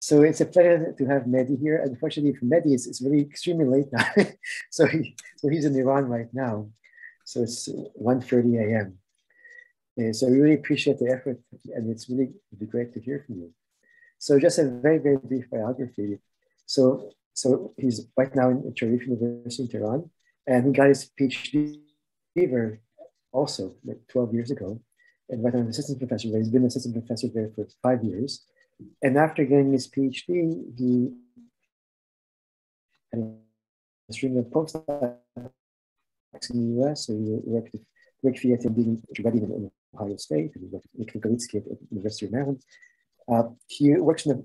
So it's a pleasure to have Mehdi here. Unfortunately for Mehdi, it's really extremely late now. so he's in Iran right now. So it's 1:30 a.m. So we really appreciate the effort, and it'd be great to hear from you. So just a very, very brief biography. So he's right now in Sharif University in Tehran, and he got his PhD also like 12 years ago, and right now an assistant professor. He's been an assistant professor there for 5 years. And after getting his PhD, he had a string of postdocs in the US. So he worked with FQHE in Ohio State, and he worked with Nick at the University of Maryland. He works in a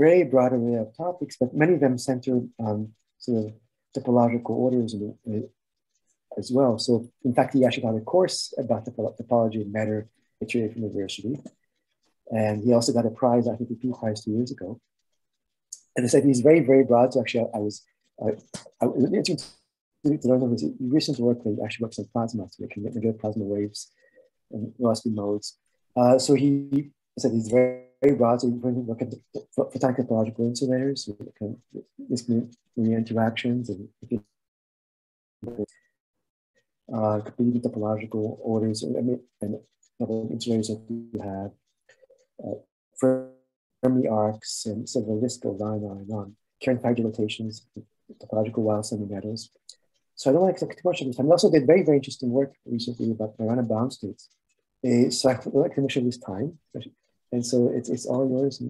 very broad array of topics, but many of them centered on sort of topological orders as well. So in fact, he actually got a course about topology and matter at Sharif University. And he also got a prize, I think, a P prize 2 years ago. And I said he's very, very broad. So actually, I was interested to learn of his recent work where he actually works on plasma, so they can get plasma waves and velocity modes. So he said he's very, very broad. So he's going to look at photonic topological insulators, so linear interactions, and completing topological orders and insulators that you have. Fermi arcs, and so the list goes on and on. Chern rotations, topological wild semi-metals. So I don't want to take too much of this time. I also did very, very interesting work recently about Majorana bound states. So I would like to finish this time. And so it's all yours.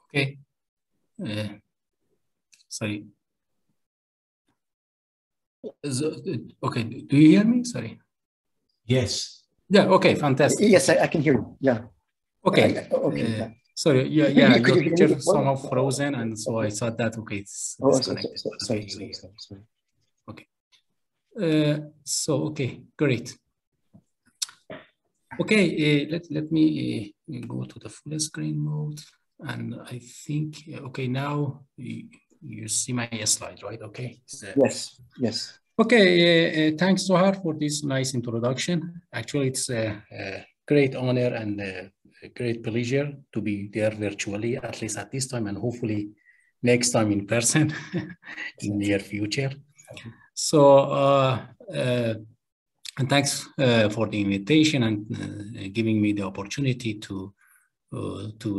Okay. Sorry. Okay, do you hear me? Sorry. Yes. Yeah, okay, fantastic. Yes, I can hear you. Yeah. Okay. Sorry, yeah, your picture somehow frozen, and so I thought that, okay, it's disconnected. Sorry. Okay. Okay, great. Okay, let me go to the full screen mode, and I think, okay, now you see my slide, right? Okay. Yes. Okay, thanks, Zohar, for this nice introduction. Actually, it's a great honor and a great pleasure to be there virtually, at least at this time, and hopefully next time in person in the near future. So, and thanks for the invitation and giving me the opportunity to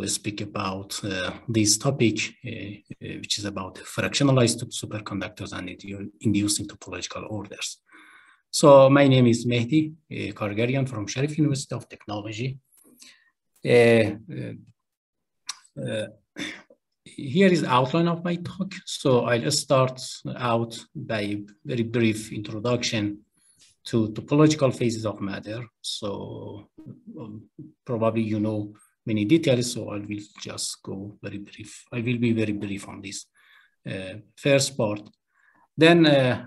speak about this topic, which is about fractionalized superconductors and inducing topological orders. So my name is Mehdi Kargarian from Sharif University of Technology. Here is the outline of my talk. So I'll start out by a very brief introduction to topological phases of matter. So probably you know many details, so I will just go very brief. I will be very brief on this first part. Then,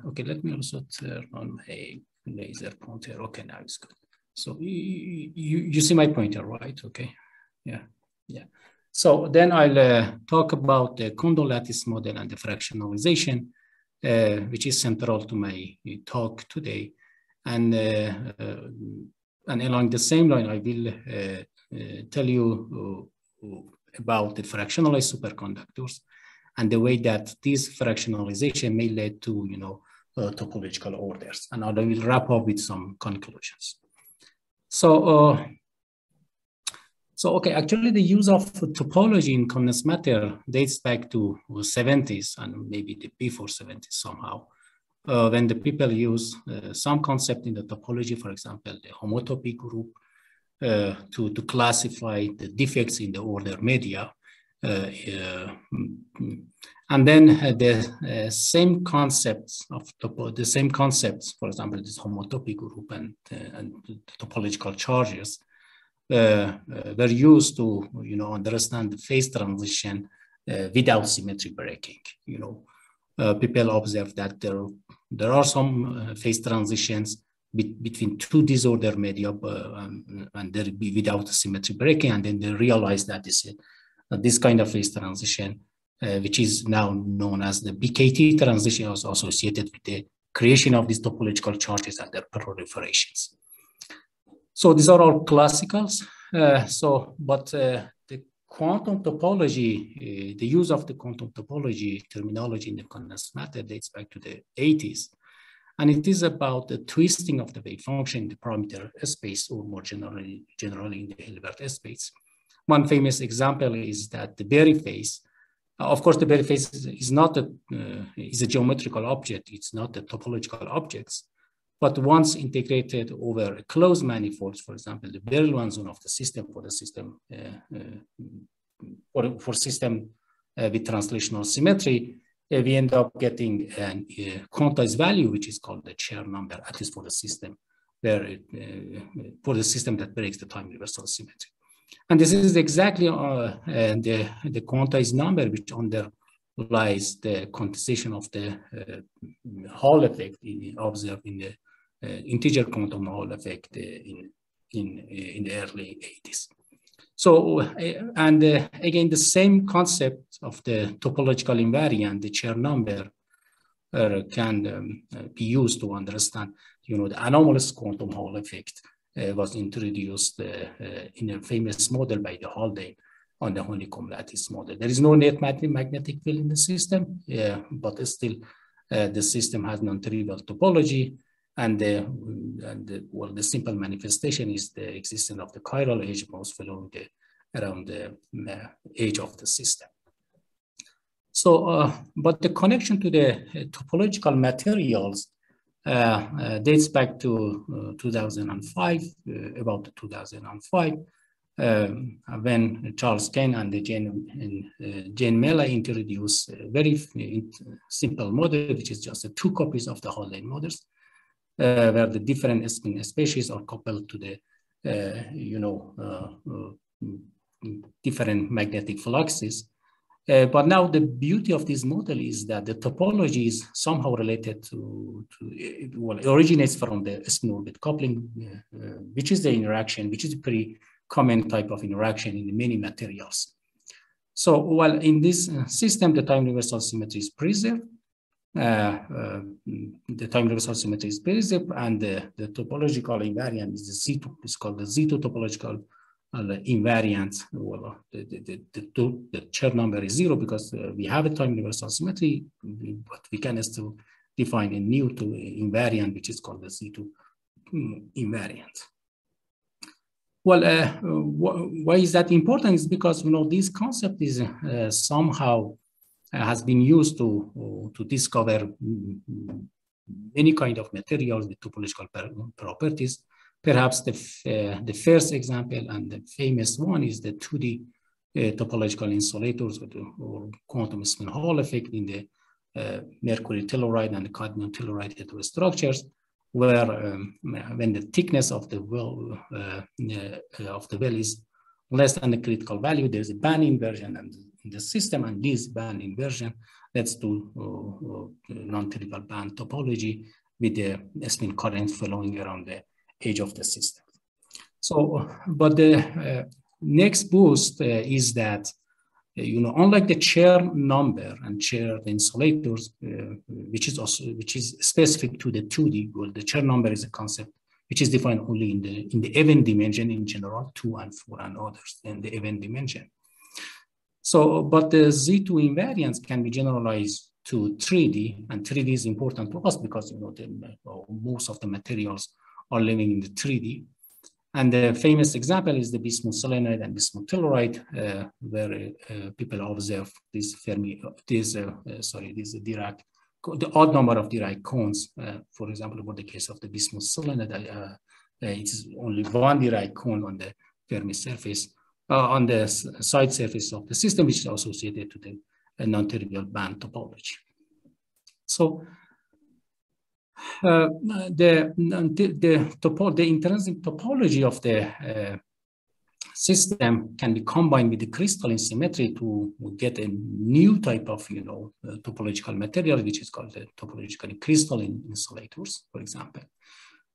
okay, let me also turn on a laser pointer. Okay, now it's good. So you see my pointer, right? Okay, yeah. So then I'll talk about the Kondo lattice model and the fractionalization, which is central to my talk today. And along the same line, I will tell you about the fractionalized superconductors and the way that this fractionalization may lead to, topological orders. And I will wrap up with some conclusions. So okay, actually the use of topology in condensed matter dates back to the 70s and maybe the before 70s somehow. When the people use some concept in the topology, for example, the homotopy group, to classify the defects in the order media. And then the same concepts, for example, this homotopy group and the topological charges were used to, understand the phase transition without symmetry breaking. People observe that there are some phase transitions between two disorder media and there be without symmetry breaking, and then they realize that this kind of phase transition, which is now known as the BKT transition, is associated with the creation of these topological charges and their proliferations. So these are all classicals, the quantum topology, the use of the quantum topology terminology in the condensed matter dates back to the 80s. And it is about the twisting of the wave function in the parameter space, or more generally in the Hilbert space. One famous example is that the Berry phase, of course, the Berry phase is not is a geometrical object. It's not a topological object. But once integrated over a closed manifold, for example, the Brillouin zone of the system for the system for system with translational symmetry, we end up getting a quantized value, which is called the Chern number, at least for the system, where for the system that breaks the time universal symmetry. And this is exactly the quantized number which underlies the quantization of the Hall effect observed in the integer quantum Hall effect in the early 80s. So, and again, the same concept of the topological invariant, the Chern number, can be used to understand, the anomalous quantum Hall effect was introduced in a famous model by the Haldane on the honeycomb lattice model. There is no net magnetic field in the system, but still the system has non-trivial topology, and the simple manifestation is the existence of the chiral edge most following around the edge of the system. So, but the connection to the topological materials dates back to 2005, about 2005, when Charles Ken and Jane Mella introduced a very simple model, which is just 2 copies of the Haldane models, where the different spin species are coupled to the, different magnetic fluxes. But now the beauty of this model is that the topology is somehow related to well, it originates from the spin orbit coupling, which is the interaction, which is a pretty common type of interaction in many materials. So while in this system, the time universal symmetry is preserved, the time universal symmetry is preserved, and the topological invariant is the Z2, it's called the Z2 topological invariant. Well, the Chern number is 0 because we have a time universal symmetry, but we can still define a new invariant, which is called the Z2 invariant. Well, why is that important? Is because this concept is somehow has been used to discover many kind of materials with topological properties. Perhaps the first example and the famous one is the 2D topological insulators or quantum spin Hall effect in the mercury telluride and the cadmium telluride heterostructures, where when the thickness of the well is less than the critical value, there's a band inversion in the system, and this band inversion leads to non-trivial band topology with the spin current flowing around the edge of the system. So, but the next boost is that, unlike the Chern number and Chern insulators, which is specific to the 2D, well, the Chern number is a concept which is defined only in the event dimension in general, 2 and 4 and others in the event dimension. So, but the Z2 invariants can be generalized to 3D, and 3D is important to us because most of the materials are living in the 3D. And the famous example is the bismuth selenide and bismuth telluride, where people observe this Dirac, the odd number of Dirac cones. For example, for the case of the bismuth selenide, it is only one Dirac cone on the Fermi surface, on the side surface of the system, which is associated to the non-trivial band topology. So the intrinsic topology of the system can be combined with the crystalline symmetry to get a new type of topological material, which is called the topologically crystalline insulators, for example.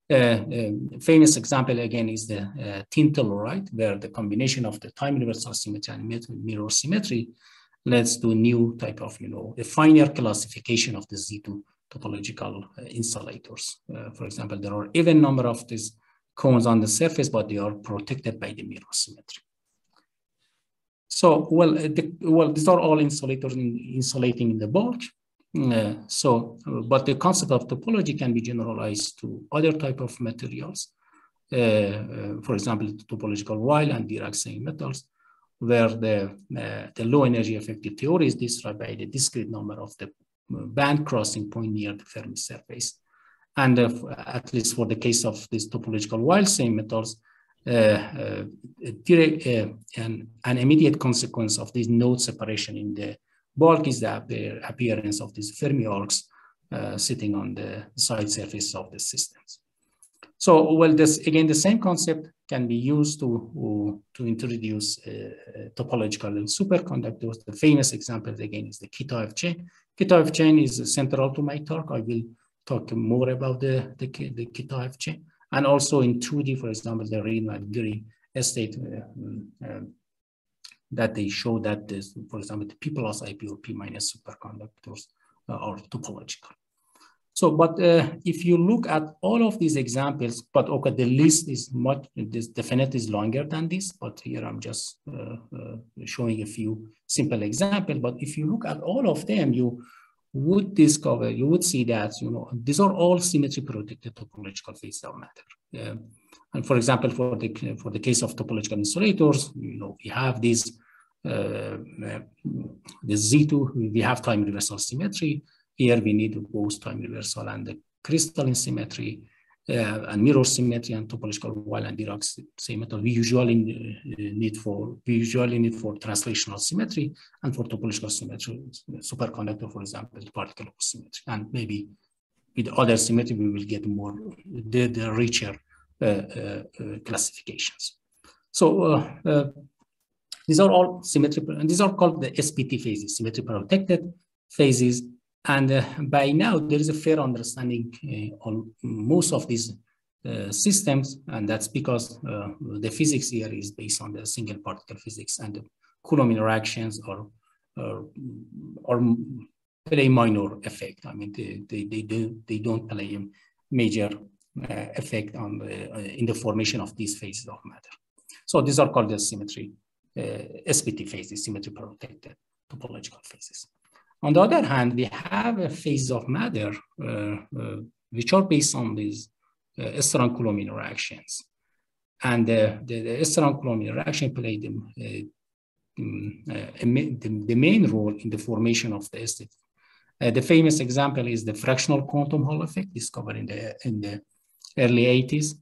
Famous example again is the tin telluride, where the combination of the time universal symmetry and mirror symmetry leads to a new type of a finer classification of the Z2 topological insulators. For example, there are even number of these cones on the surface, but they are protected by the mirror symmetry. So, these are all insulators insulating in the bulk. But the concept of topology can be generalized to other type of materials. For example, the topological while and Dirac same metals, where the low energy effective theory is described by the discrete number of the band crossing point near the Fermi surface. And at least for the case of these topological while same metals, an immediate consequence of this node separation in the bulk is the appearance of these Fermi arcs sitting on the side surface of the systems. So, again, the same concept can be used to introduce topological superconductors. The famous example, again, is the Kita F chain. Kita F chain is central to my talk. I will talk more about the Kita F chain. And also in 2D, for example, the Riemann-Giri state that they show that, for example, the P plus IP or P minus superconductors are topological. So, but if you look at all of these examples, but okay, the list is definitely is longer than this, but here I'm just showing a few simple examples. But if you look at all of them, you would see that, these are all symmetry protected topological phases of matter. And for example, for the case of topological insulators, we have this Z2, we have time reversal symmetry. Here we need both time reversal and the crystalline symmetry and mirror symmetry and topological while and Dirac same metal. We usually need for translational symmetry, and for topological symmetry, superconductor, for example, particle symmetry, and maybe with other symmetry we will get more the richer classifications. So these are all symmetry, and these are called the SPT phases, symmetry protected phases. And by now, there is a fair understanding on most of these systems, and that's because the physics here is based on the single particle physics, and the Coulomb interactions are play minor effect. I mean, they don't play a major effect on in the formation of these phases of matter. So these are called the symmetry SPT phases, symmetry protected topological phases. On the other hand, we have a phase of matter which are based on these Stern-Coulomb interactions. And the Stern-Coulomb interaction played the main role in the formation of the SPT. The famous example is the fractional quantum Hall effect discovered in the early 80s,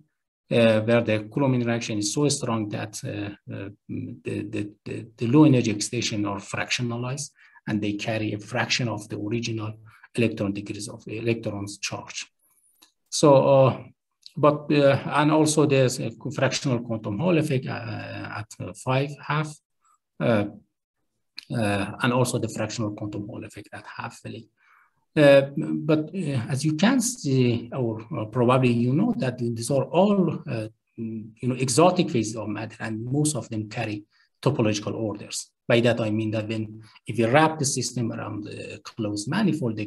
where the Coulomb interaction is so strong that the low energy excitation are fractionalized, and they carry a fraction of the original electron degrees of the electron's charge. So, and also there's a fractional quantum Hall effect at 5.5, and also the fractional quantum Hall effect at half-Valley. But as you can see, or probably that these are all exotic phases of matter, and most of them carry topological orders. By that I mean that if you wrap the system around the closed manifold,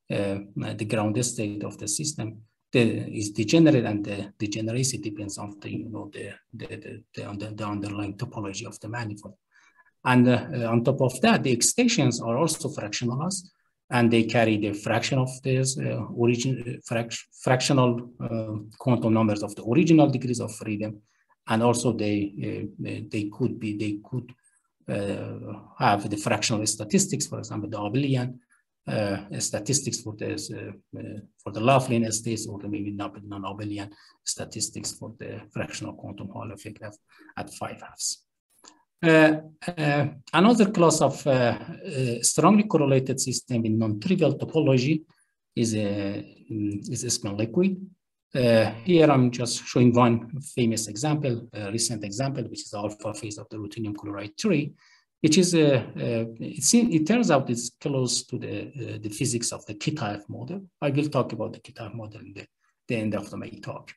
the ground state of the system is degenerate, and the degeneracy depends on the underlying topology of the manifold. And on top of that, the excitations are also fractionalized, and they carry the fraction of this fractional quantum numbers of the original degrees of freedom, and also they could have the fractional statistics, for example, the abelian statistics for the Laughlin states, or maybe non-abelian statistics for the fractional quantum Hall effect at 5/2. Another class of strongly correlated system in non-trivial topology is spin liquid. Here I'm just showing one famous example, a recent example, which is the alpha phase of the ruthenium chloride 3, which is it turns out it's close to the physics of the Kita F model. I will talk about the Kita F model in the end of my talk.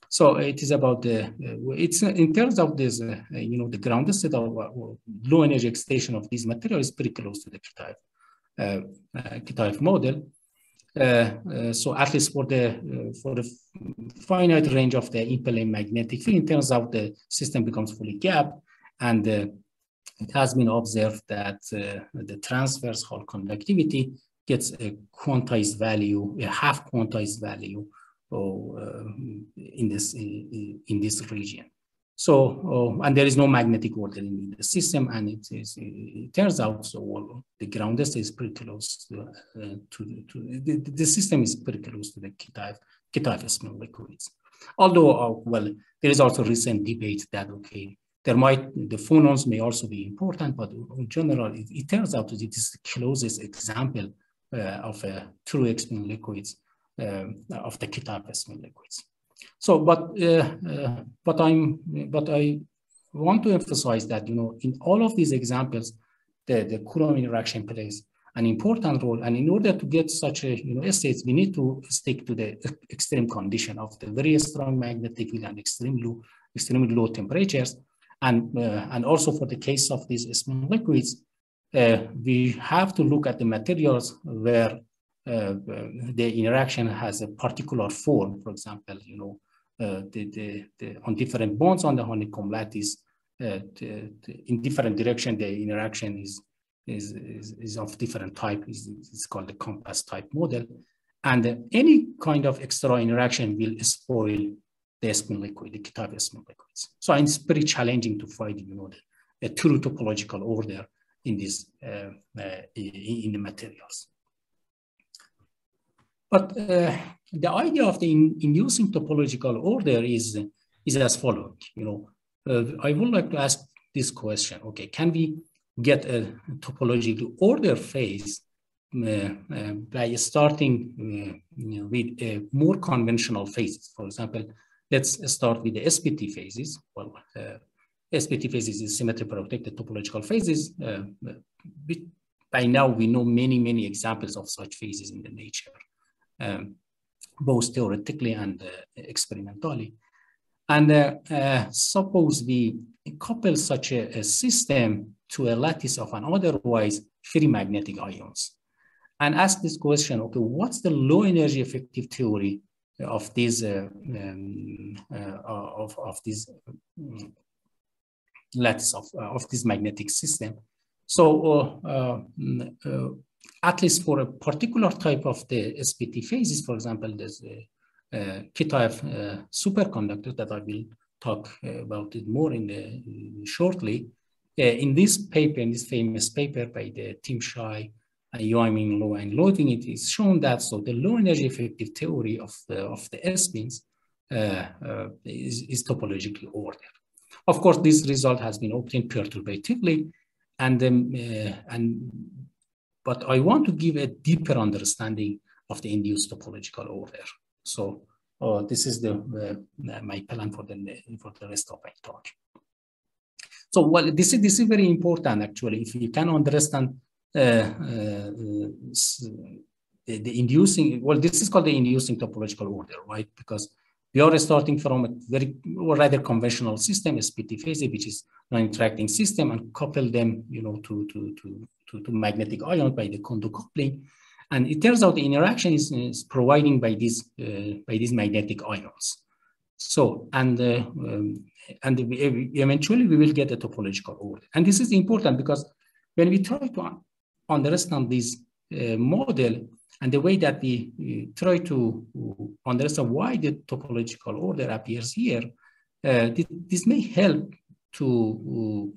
So it is about in terms of this, the ground state of low energy excitation of this material is pretty close to the Kita F model. So at least for the finite range of the in-plane magnetic field, it turns out the system becomes fully gapped, and it has been observed that the transverse Hall conductivity gets a quantized value, a half quantized value, in this region. So, and there is no magnetic ordering in the system, and it turns out, so well, the ground state is pretty close to the system is pretty close to the K-type small liquids. Although, well, there is also recent debate that, okay, the phonons may also be important, but in general, it turns out that it is the closest example of true X-spin liquids, of the K-type X-spin liquids. So, but I want to emphasize that, you know, in all of these examples, the Coulomb interaction plays an important role. And in order to get such a, you know, states, we need to stick to the extreme condition of the very strong magnetic field and extremely low temperatures. And also for the case of these small liquids, we have to look at the materials where the interaction has a particular form. For example, you know, on different bonds on the honeycomb lattice, in different direction, the interaction is of different type. It's called the compass type model, and any kind of extra interaction will spoil the spin liquid, the K-type spin liquids. So it's pretty challenging to find, you know, a true topological order in this in the materials. But the idea of the inducing topological order is as following. You know, I would like to ask this question. Okay, can we get a topological order phase by starting with more conventional phases? For example, let's start with the SPT phases. Well, SPT phases is symmetry protected topological phases. By now, we know many examples of such phases in the nature. Both theoretically and experimentally. And suppose we couple such a system to a lattice of an otherwise free magnetic ions and ask this question, okay, what's the low energy effective theory of this lattice of this magnetic system? So at least for a particular type of the SPT phases, for example, there's a K-type superconductor that I will talk about it more shortly. In this paper, in this famous paper by the Tim Shai, Yoiming, Low, and Loading, it is shown that so the low energy effective theory of the S-spins is topologically ordered. Of course, this result has been obtained perturbatively, but I want to give a deeper understanding of the induced topological order. So this is my plan for the rest of my talk. So well, this is very important actually. If you can understand the inducing, well, this is called the inducing topological order, right? Because we are starting from a very, or rather conventional system, SPT phase, which is non-interacting system, and couple them, you know, to magnetic ion by the Kondo coupling, and it turns out the interaction is providing by these magnetic ions. So eventually we will get a topological order, and this is important because when we try to understand this model and the way that we try to understand why the topological order appears here, this may help to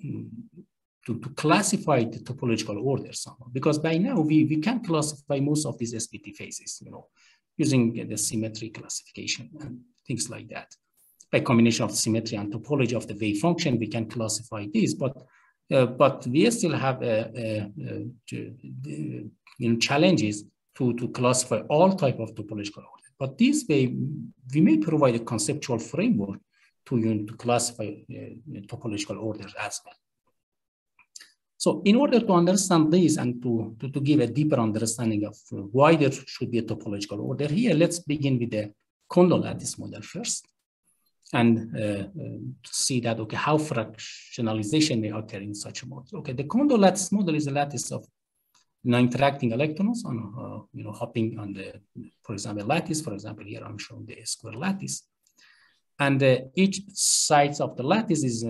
classify the topological order somehow, because by now we can classify most of these SPT phases, you know, using the symmetry classification and things like that. By combination of symmetry and topology of the wave function, we can classify this, but we still have challenges to classify all type of topological order. But this way, we may provide a conceptual framework to classify topological orders as well. So in order to understand this and to give a deeper understanding of why there should be a topological order here, let's begin with the Kondo lattice model first, and to see that, okay, how fractionalization may occur in such a model. Okay, the Kondo lattice model is a lattice of non-interacting electrons on, hopping on the, for example, lattice. For example, here I'm showing the square lattice. And each side of the lattice is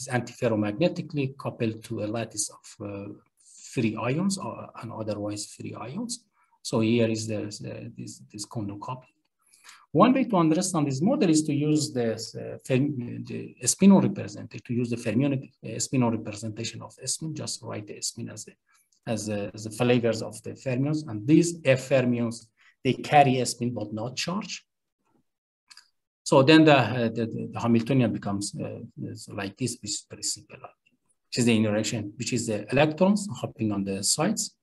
antiferromagnetically coupled to a lattice of free ions and otherwise free ions. So here is this condo coupling. One way to understand this model is to use the spin representation, to use the fermionic spin representation of spin. Just write the spin as the flavors of the fermions, and these F fermions, they carry a spin but not charge. So then the Hamiltonian becomes like this, which is very simple, which is the interaction, which is the electrons hopping on the sides,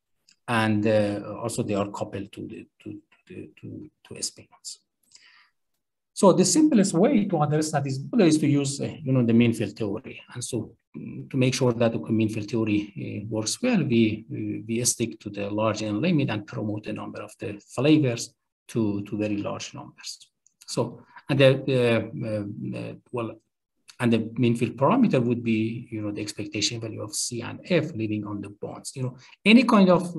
and also they are coupled to spins. So the simplest way to understand this model is to use the mean field theory. And so to make sure that the mean field theory works well, we stick to the large n limit and promote the number of the flavors to very large numbers. So and the mean field parameter would be the expectation value of C and F living on the bonds. Any kind of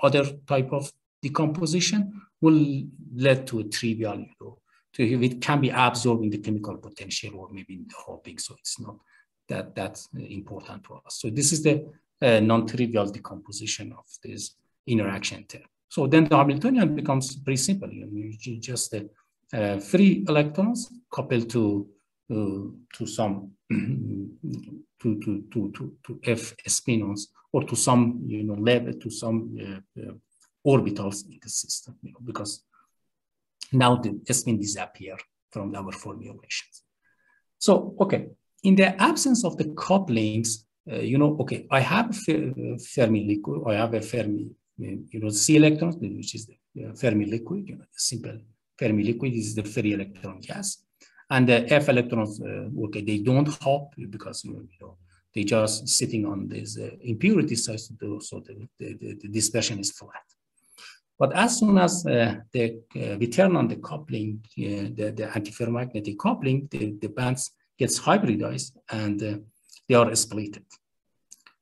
other type of decomposition will lead to a trivial, it can be absorbed in the chemical potential or maybe in the hopping. So it's not that's important to us. So this is the non-trivial decomposition of this interaction term. So then the Hamiltonian becomes pretty simple. You just free electrons coupled to some to F spinons or to some level, to some orbitals in the system, because now the spin disappear from our formulations. So okay, in the absence of the couplings, okay, I have a Fermi liquid, I have a Fermi, C electrons, which is the Fermi liquid, the simple Fermi liquid is the free electron gas, and the F electrons, okay, they don't hop because they just sitting on these impurity sites, so the dispersion is flat. But as soon as we turn on the coupling, the antiferromagnetic coupling, the bands gets hybridized and they are splitted.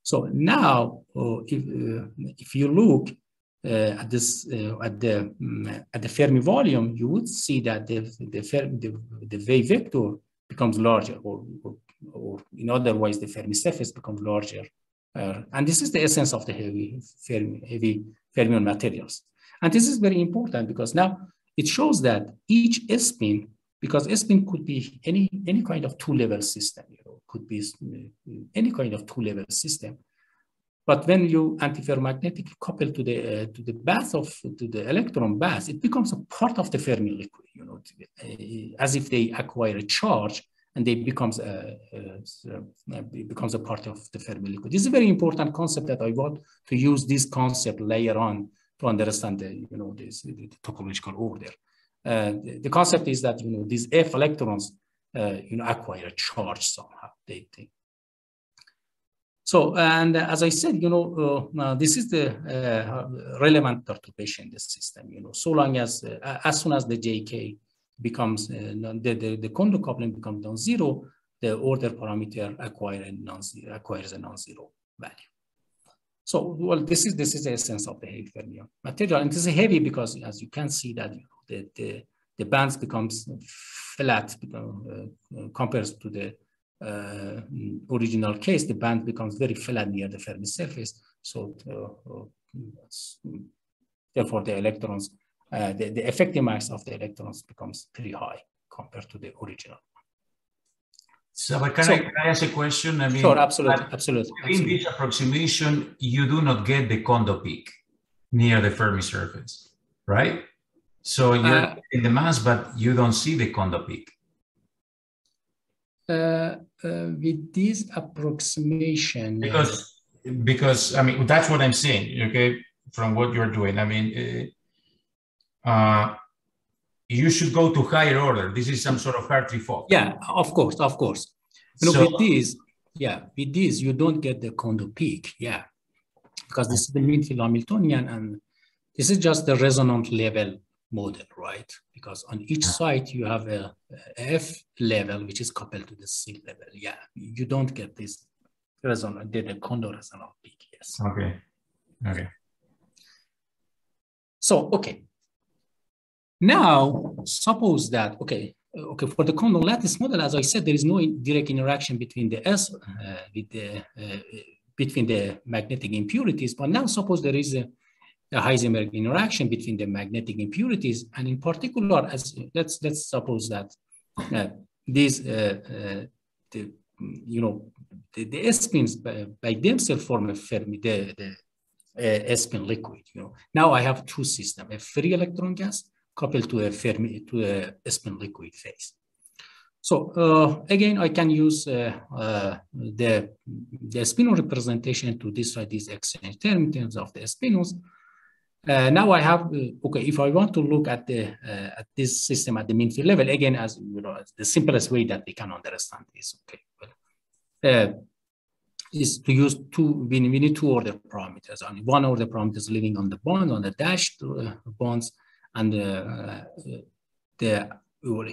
So now, if you look at this at the Fermi volume, you would see that the wave vector becomes larger, or in other words, the Fermi surface becomes larger, and this is the essence of the heavy fermion materials. And this is very important because now it shows that each spin, because spin could be any kind of two-level system, could be any kind of two-level system. But when you antiferromagnetic couple to the bath to the electron bath, it becomes a part of the Fermi liquid, as if they acquire a charge and they becomes a part of the Fermi liquid. This is a very important concept that I want to use this concept later on to understand the topological order. The concept is that these F electrons acquire a charge somehow. So, and as I said, this is the relevant perturbation in the system. So long as soon as the JK becomes the condo coupling becomes non-zero, the order parameter acquires a non-zero value. So, well, this is the essence of the heavy fermion material, and this is heavy because, as you can see, that the bands becomes flat compared to the original case. The band becomes very flat near the Fermi surface. So, therefore, the electrons, the effective mass of the electrons becomes pretty high compared to the original. So, but can I ask a question? I mean, sure, absolutely. In this approximation, you do not get the condo peak near the Fermi surface, right? So you're in the mass, but you don't see the condo peak. With this approximation, because I mean that's what I'm saying. Okay, from what you're doing, I mean, you should go to higher order. This is some sort of Hartree Fock. Yeah, of course. With this, you don't get the condo peak. Yeah, because this is the mean field Hamiltonian, and this is just the resonant level model, right? Because on each side you have a F level which is coupled to the C level. Yeah, you don't get this resonant, the condo resonant peak. Yes. Okay. Okay. So, okay. Now, suppose that, okay, for the condensed lattice model, as I said, there is no direct interaction between the between the magnetic impurities. But now, suppose there is a Heisenberg interaction between the magnetic impurities, and in particular, as let's suppose that the S-spins by themselves form a Fermi, the S-spin liquid. Now I have two systems: a free electron gas coupled to a Fermi S-spin liquid phase. So again, I can use the spinor representation to describe this exchange term in terms of the spinors. Now I have okay. If I want to look at the at this system at the mean field level, again, as you know, the simplest way that we can understand this, okay, well, is to use we need two order parameters. Only one order parameter is living on the bond, on the dashed bonds, and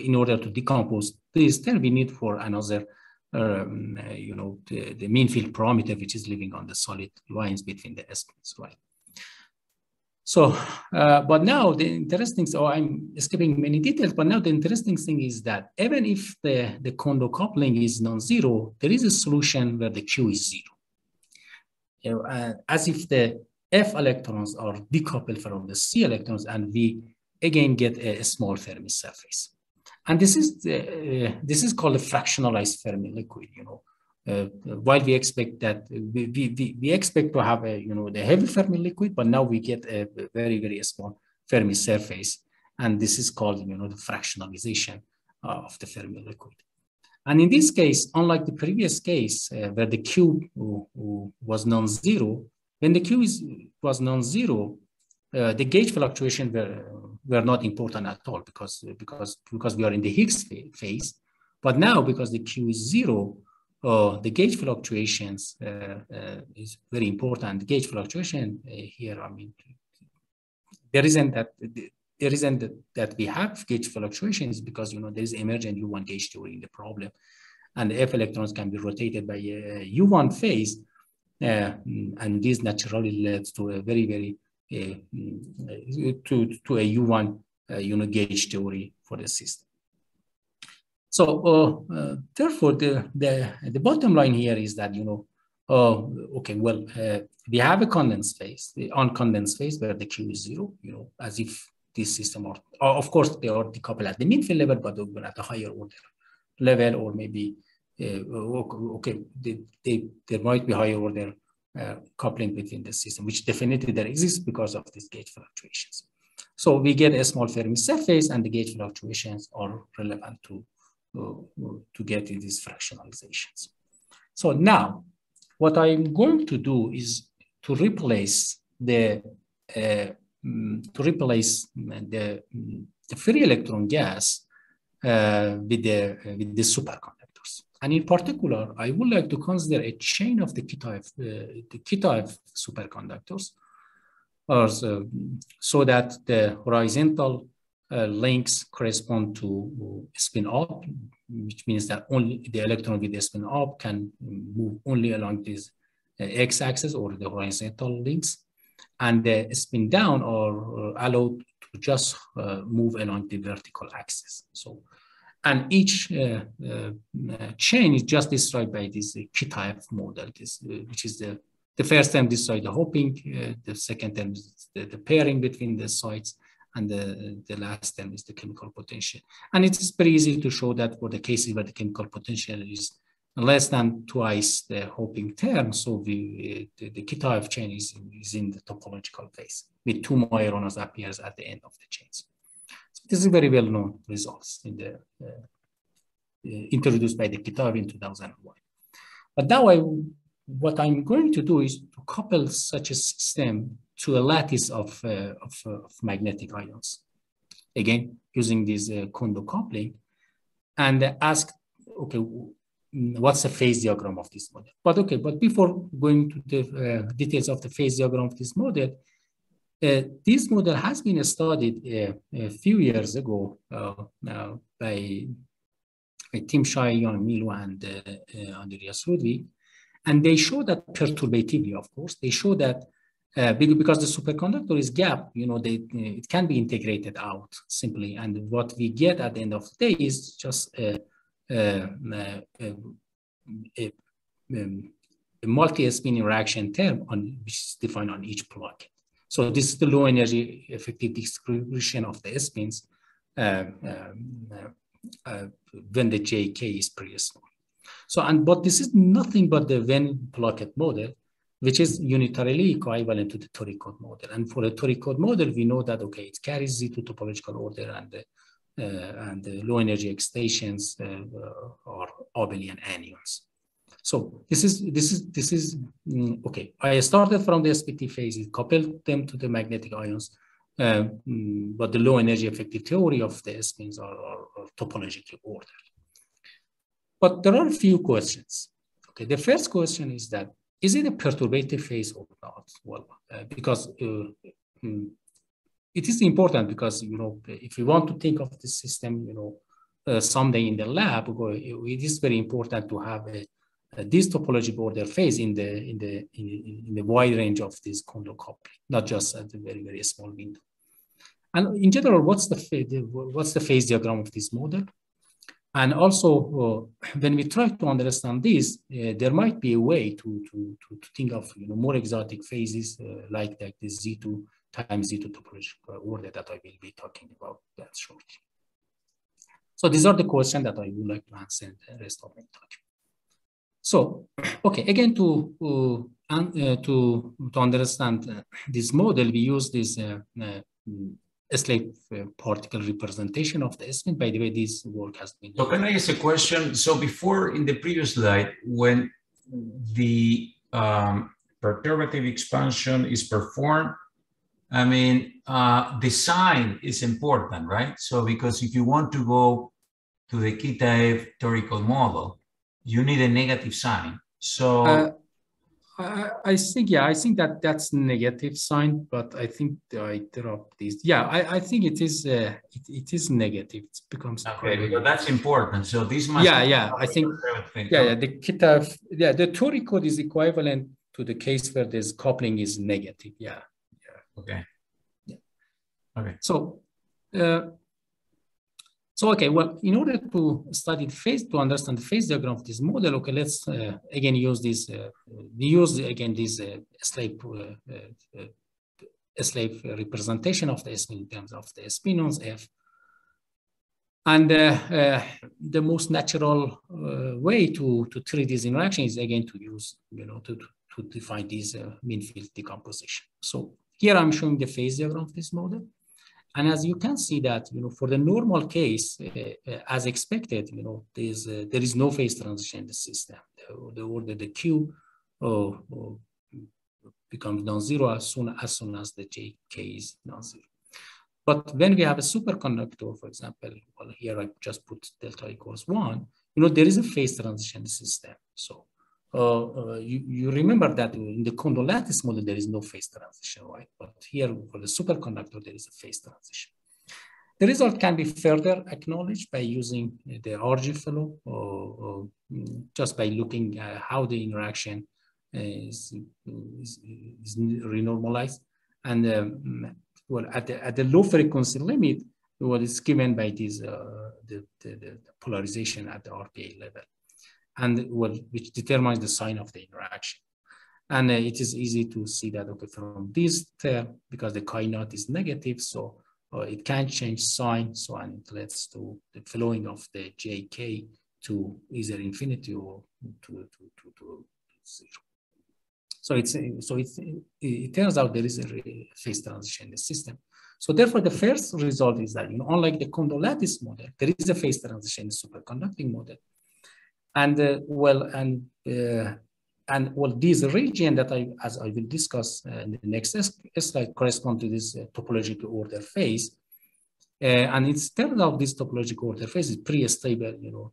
in order to decompose this term, we need for another, the mean field parameter, which is living on the solid lines between the S-spins, right? So, but now the interesting, so I'm skipping many details, but now the interesting thing is that even if the condo coupling is non-zero, there is a solution where the Q is zero. As if the F electrons are decoupled from the C electrons, and we again get a small Fermi surface. And this is called a fractionalized Fermi liquid, while we expect that we expect to have the heavy Fermi liquid, but now we get a very, very small Fermi surface. And this is called, the fractionalization of the Fermi liquid. And in this case, unlike the previous case where the Q was non-zero, when the Q was non-zero, the gauge fluctuation were not important at all because we are in the Higgs phase. But now, because the Q is zero, the gauge fluctuations is very important. The gauge fluctuation here, I mean, there isn't that we have gauge fluctuations because there is emergent U1 gauge theory in the problem, and the F electrons can be rotated by a U1 phase, and this naturally leads to a very, very to a U1 gauge theory for the system. So therefore, the bottom line here is that okay, well, we have a condensed phase, the uncondensed phase where the Q is zero, as if this system are, of course, they are decoupled at the mean field level, but they're at a higher order level, or maybe okay, there might be higher order coupling between the system, which definitely there exists because of these gauge fluctuations. So we get a small Fermi surface, and the gauge fluctuations are relevant to get in these fractionalizations. So now, what I'm going to do is to replace the free electron gas with the superconductors. And in particular, I would like to consider a chain of the K-type superconductors, so that the horizontal links correspond to spin up, which means that only the electron with the spin up can move only along this x-axis or the horizontal links, and the spin down are allowed to just move along the vertical axis. So, and each chain is just described by this K-type model, which is the first term describes the hopping, the second term is the pairing between the sites, and the last term is the chemical potential. And it's very easy to show that for the cases where the chemical potential is less than twice the hopping term, so the K-type chain is in the topological phase, with two Majorana appears at the end of the chains. So this is very well-known results in the introduced by the K-type in 2001. But now what I'm going to do is to couple such a system to a lattice of magnetic ions, again using this condo coupling, and ask, okay, what's the phase diagram of this model? But before going to the details of the phase diagram of this model, this model has been studied a few years ago by Tim Shai, Jan Milo, and Andreas Ludwig, and they show that perturbatively, of course, they show that Because the superconductor is gap, it can be integrated out simply. And what we get at the end of the day is just a multi-spin interaction term which is defined on each plaquette. So this is the low energy effective distribution of the spins when the JK is pretty small. So, but this is nothing but the Venn plaquette model, which is unitarily equivalent to the toric code model. And for the toric code model, we know that, okay, it carries Z2 topological order and the low energy excitations are abelian anyons. So this is okay. I started from the SPT phases, coupled them to the magnetic ions, but the low energy effective theory of the spins are topologically ordered. But there are a few questions. Okay, the first question is that, is it a perturbative phase or not? Well, because it is important because, if you want to think of the system, someday in the lab, it is very important to have this topological order phase in the wide range of this condo coupling, not just at a very, very small window. And in general, what's the phase diagram of this model? And also, when we try to understand this, there might be a way to think of more exotic phases like the Z2 times Z2 topological order that I will be talking about that shortly. So these are the questions that I would like to answer in the rest of my talk. So, okay, again, to understand this model, we use this slave particle representation of the spin. By the way, this work has been done. So can I ask a question? So before, in the previous slide, when the perturbative expansion is performed, I mean, the sign is important, right? So because if you want to go to the Kita-F theoretical model, you need a negative sign. So I think that's negative sign, but I think I dropped this. Yeah, I think it is negative. It becomes okay, because that's important. So this must I think the Kita, the toric code is equivalent to the case where this coupling is negative. Yeah. Okay. Yeah. Okay. So okay, well, in order to study the phase, to understand the phase diagram of this model, okay, let's again use this. We use again this slave representation of the spin in terms of the spin on F. And the most natural way to treat this interaction is again to use, to define this mean field decomposition. So here I'm showing the phase diagram of this model. And as you can see that, for the normal case, as expected, there is no phase transition in the system. The order, the Q becomes non-zero as soon as the JK is non-zero. But when we have a superconductor, for example, well, here I just put delta equals 1, there is a phase transition in the system. So you remember that in the Kondo lattice model, there is no phase transition, right? But here for the superconductor, there is a phase transition. The result can be further acknowledged by using the RG flow or just by looking at how the interaction is renormalized. And well, at the low frequency limit, what is given by this the polarization at the RPA level, and which determines the sign of the interaction. And it is easy to see that, okay, from this term, because the chi naught is negative, so it can change sign, and it leads to the flowing of the JK to either infinity or to 0. So it turns out there is a phase transition in the system. So therefore, the first result is that, unlike the Kondo lattice model, there is a phase transition in the superconducting model. And this region that as I will discuss in the next slide, correspond to this topological order phase. And it's turned out this topological order phase is pretty stable,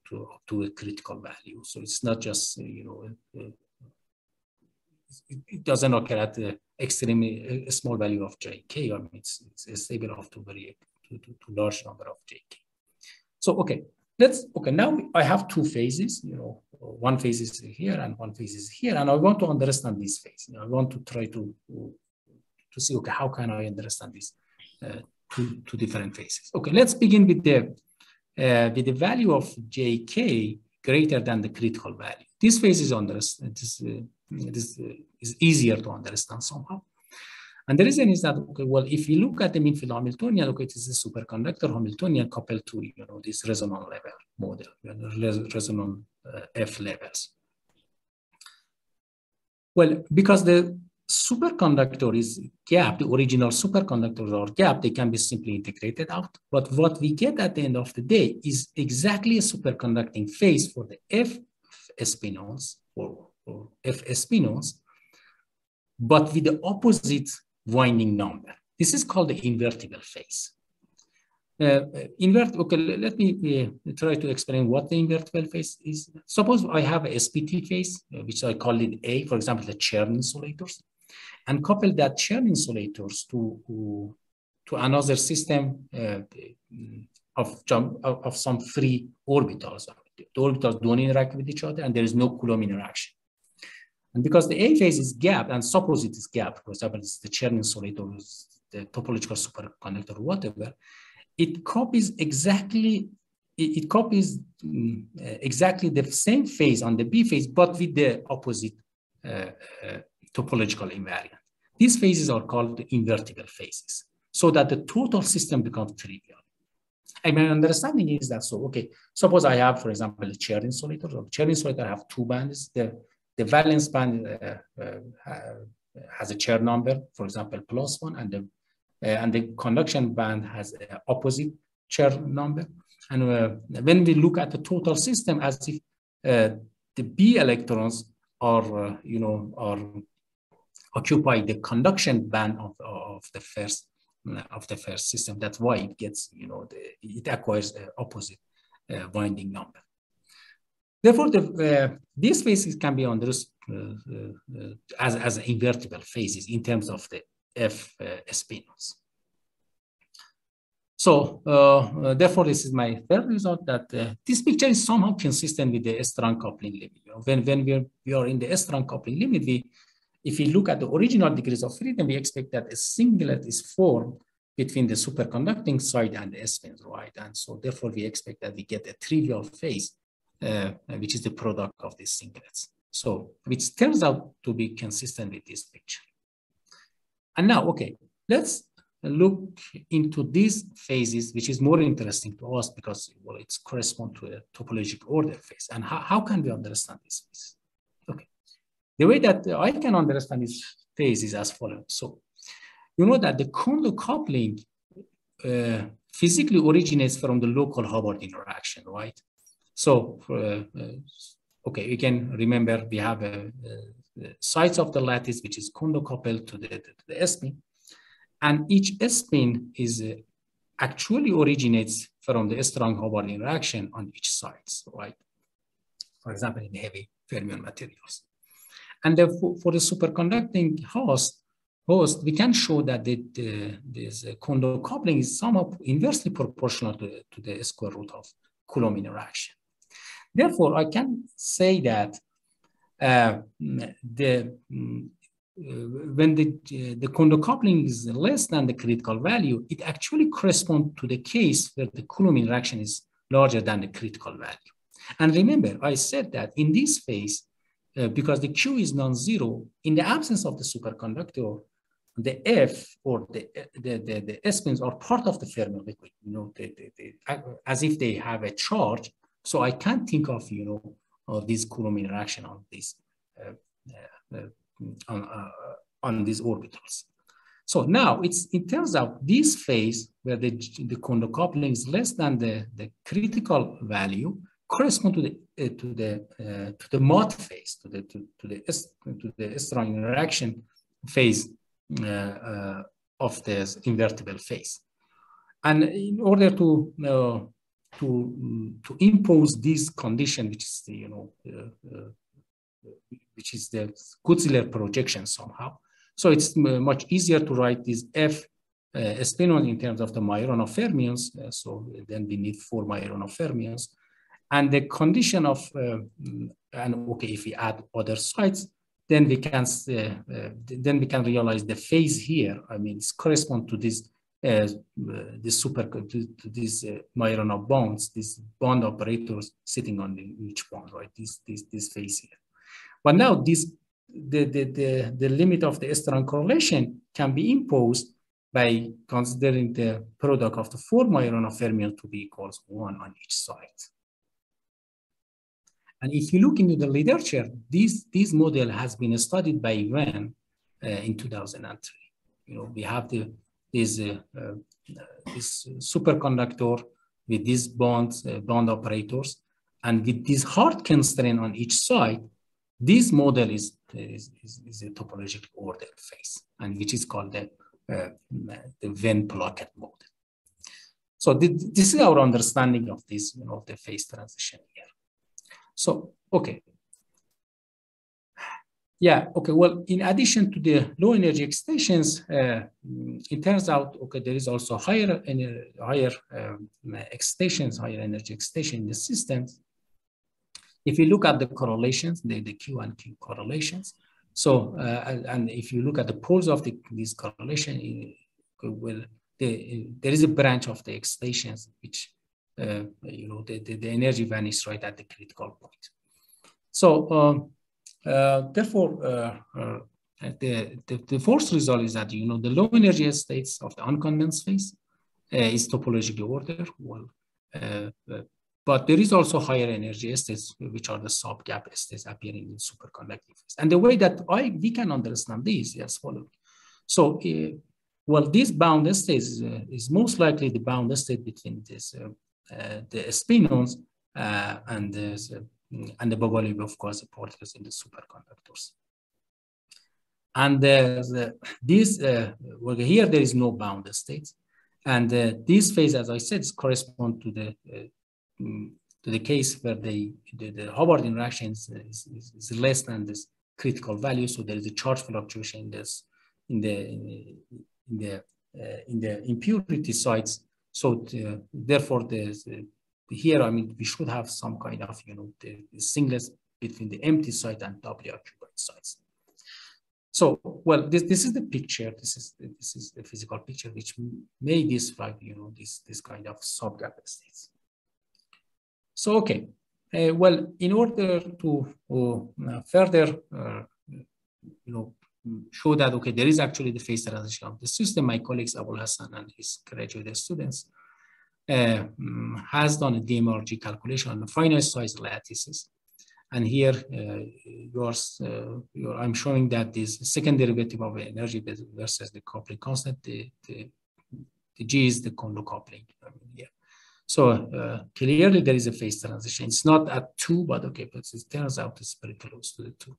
to a critical value. So it's not just, it doesn't occur at the extremely small value of JK. I mean, it's stable up to to large number of JK. So, okay. Now I have two phases, one phase is here and one phase is here, and I want to understand this phase. I want to try to to see, okay, how can I understand these two different phases? Okay, let's begin with the value of JK greater than the critical value. This phase is is easier to understand somehow. And the reason is that, okay, well, if you look at the mean field Hamiltonian, okay, it is a superconductor Hamiltonian coupled to, this resonant level model, resonant F levels. Well, because the superconductor is gapped, the original superconductors are gapped, they can be simply integrated out. But what we get at the end of the day is exactly a superconducting phase for the F spinons or F spinons, but with the opposite winding number. This is called the invertible phase. Okay, let me try to explain what the invertible phase is. Suppose I have a SPT phase, which I call it A, for example, the Chern insulators, and couple that Chern insulators to another system of some free orbitals. The orbitals don't interact with each other, and there is no Coulomb interaction. And because the A phase is gapped, and suppose it is gapped, for example, it's the Chern insulator, the topological superconductor, whatever, it copies exactly the same phase on the B phase, but with the opposite topological invariant. These phases are called the invertible phases, so that the total system becomes trivial. And my understanding is that, so, okay, suppose I have, for example, a Chern insulator. So Chern insulator have two bands. The valence band has a Chern number, for example, +1, and the conduction band has an opposite Chern number. And when we look at the total system, as if the B electrons are, occupy the conduction band of the first system. That's why it gets, it acquires opposite winding number. Therefore, these phases can be understood as invertible phases in terms of the F spinons. So, therefore, this is my third result, that this picture is somehow consistent with the strong coupling limit. When we are in the strong coupling limit, if we look at the original degrees of freedom, we expect that a singlet is formed between the superconducting side and the spins, right? And so, therefore, we expect that we get a trivial phase, which is the product of these singlets. So, which turns out to be consistent with this picture. And now, okay, let's look into these phases, which is more interesting to us because, well, it's correspond to a topological order phase. And how can we understand this phase? Okay, the way that I can understand this phase is as follows. So, you know that the Kondo coupling physically originates from the local Hubbard interaction, right? So, okay, you can remember we have sides of the lattice, which is Kondo coupled to the S-spin. And each S-spin is actually originates from the strong Hubbard interaction on each side, right? For example, in heavy fermion materials. And for the superconducting host, we can show that this Kondo coupling is somehow inversely proportional to the square root of Coulomb interaction. Therefore, I can say that when the Kondo coupling is less than the critical value, it actually corresponds to the case where the Coulomb interaction is larger than the critical value. And remember, I said that in this phase, because the Q is non-zero, in the absence of the superconductor, the F or the S-spins are part of the fermion liquid, as if they have a charge. So I can't think of, of this Coulomb interaction on this on these orbitals. So now it turns out this phase where the Kondo coupling is less than the critical value correspond to the mod phase, to the strong interaction phase of this invertible phase. And in order to impose this condition, which is the Kutzler projection somehow. So it's much easier to write this F spinon in terms of the Majorana fermions. So then we need 4 Majorana fermions. And the condition of, and okay, if we add other sites, then we can realize the phase here. I mean, it's correspond to this these Majorana bonds, these bond operators sitting on each bond, right? This phase here. But now the limit of the S-term correlation can be imposed by considering the product of the 4 Majorana fermions to be equals 1 on each side. And if you look into the literature, this model has been studied by Yuan in 2003. You know, we have this superconductor with these bond operators, and with this hard constraint on each side, this model is a topologically ordered phase, and which is called the Venn plaquette model. So this is our understanding of this, you know, the phase transition here. So, okay. Yeah, okay, well, in addition to the low energy excitations, it turns out, okay, there is also higher excitations, higher energy excitation in the systems. If you look at the correlations, the Q and Q correlations, so, and if you look at the poles of this correlation, well, there is a branch of the excitations which, you know, the energy vanishes right at the critical point. So, therefore, the first result is that, you know, the low energy states of the uncondensed phase is topologically ordered. Well, but there is also higher energy states, which are the sub-gap states appearing in superconducting phase. And the way that we can understand this is as follows. So, well, this bound state is most likely the bound state between this the spinons and the Bogoliub of quasi particles in the superconductors. And this well, here there is no bound states, and this phase, as I said, correspond to the case where the Hubbard interaction is less than this critical value. So there is a charge fluctuation in the impurity sites. So therefore, here, I mean, we should have some kind of, you know, the singlet between the empty site and doubly occupied sites. So, well, this is the picture. This is the physical picture which may describe, you know, this kind of subgap states. So, okay, well, in order to further, you know, show that, okay, there is actually the phase transition of the system, my colleagues Abul Hassan and his graduate students has done a DMRG calculation on the finite size lattices. And here I'm showing that this second derivative of energy versus the coupling constant, the G is the Kondo coupling here. So clearly there is a phase transition. It's not at 2, but okay, but it turns out it's very close to the 2.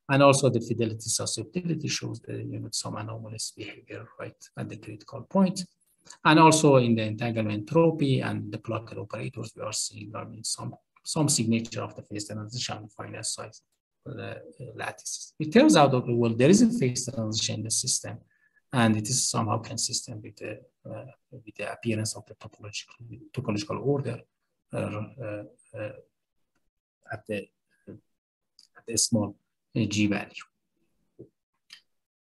And also the fidelity susceptibility shows the, you know, some anomalous behavior right at the critical point. And also in the entanglement entropy and the plaquette operators, we are seeing, I mean, some signature of the phase transition finite size lattices. It turns out, okay, well, there is a phase transition in the system, and it is somehow consistent with the appearance of the topological order at the small G value.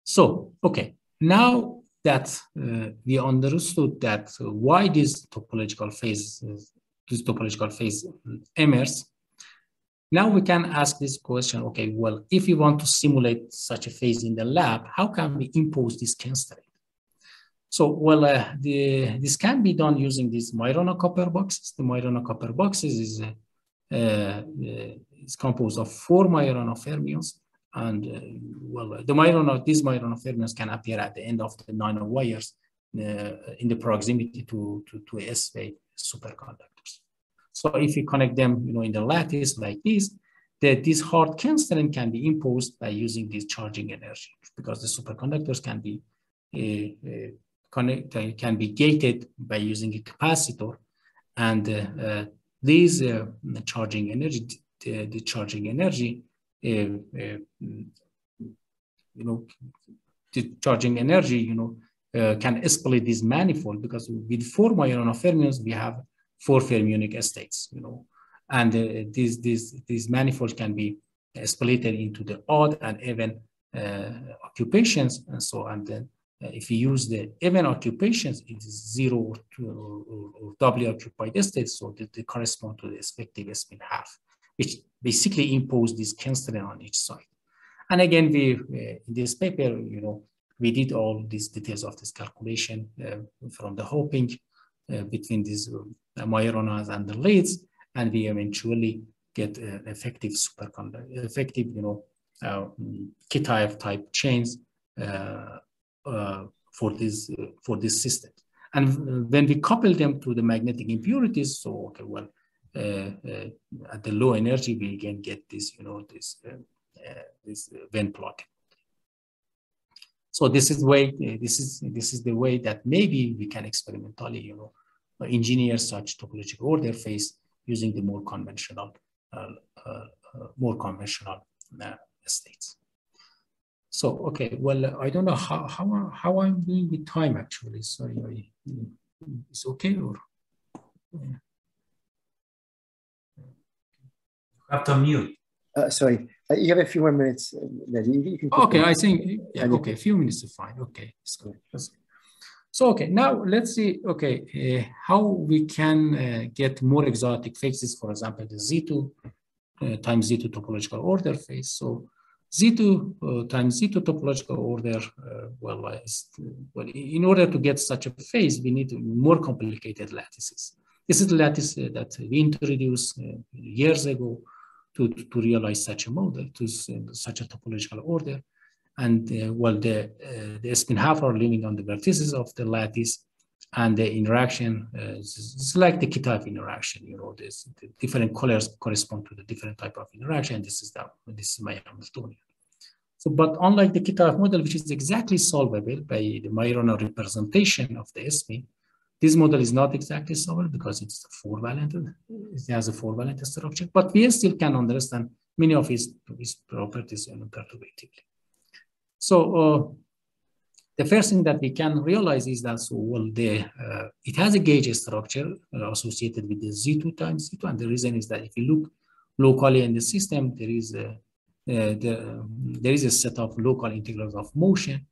So, okay, now that we understood that why this topological phase emerges, now we can ask this question, okay, well, if you want to simulate such a phase in the lab, how can we impose this constraint? So, well, this can be done using these Majorana copper boxes. The Majorana copper boxes is composed of 4 Majorana fermions. And well, these Majorana fermions can appear at the end of the nanowires in the proximity to S-phase superconductors. So if you connect them, you know, in the lattice like this, this hard constraint can be imposed by using this charging energy, because the superconductors can be gated by using a capacitor, and these charging energy, the charging energy. You know, the charging energy, you know, can split this manifold, because with 4 Majorana fermions, we have 4 fermionic states, you know, and these manifolds can be split it into the odd and even occupations, and so, and then if you use the even occupations, it is 0 or doubly occupied states, so they correspond to the effective spin half, which basically impose this constraint on each side. And again, we in this paper, we did all these details of this calculation from the hopping between these Majorana's and the leads, and we eventually get effective superconductor, effective, Kitaev type chains for this system. And when we couple them to the magnetic impurities, so okay, well, at the low energy, we again get this, this Venn plot. So this is the way that maybe we can experimentally, engineer such topological order phase using the more conventional states. So okay, well, I don't know how I'm doing with time actually. Sorry, it's okay or? You have to mute. Sorry, you have a few more minutes. You can okay, I think, yeah, okay, a few minutes is fine. Okay, so okay, now let's see, okay, how we can get more exotic phases, for example, the Z2 times Z2 topological order phase. So Z2 times Z2 topological order, well, in order to get such a phase, we need more complicated lattices. This is the lattice that we introduced years ago to realize such a model, to such a topological order. And well, the spin half are living on the vertices of the lattice, and the interaction is like the Kitaev interaction. The different colors correspond to the different type of interaction. This is my Hamiltonian. So, but unlike the Kitaev model, which is exactly solvable by the Majorana representation of the spin, this model is not exactly solvable because it's a 4-valent. It has a 4-valent structure, but we still can understand many of its properties perturbatively. So the first thing that we can realize is that it has a gauge structure associated with the Z2 times Z2, and the reason is that if you look locally in the system, there is a set of local integrals of motion,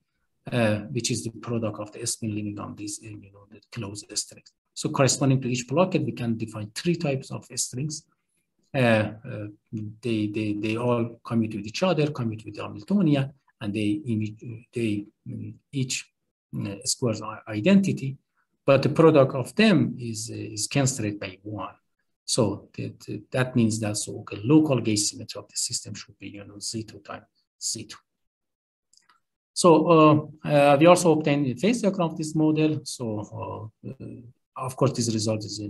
which is the product of the spin living on these, the closed strings. So corresponding to each plaquette, we can define 3 types of strings. They all commute with each other, commute with the Hamiltonian, and they each squares identity, but the product of them is constrained by 1. So that means that local gauge symmetry of the system should be Z2 times Z2. So we also obtained a phase diagram of this model. So of course, this result is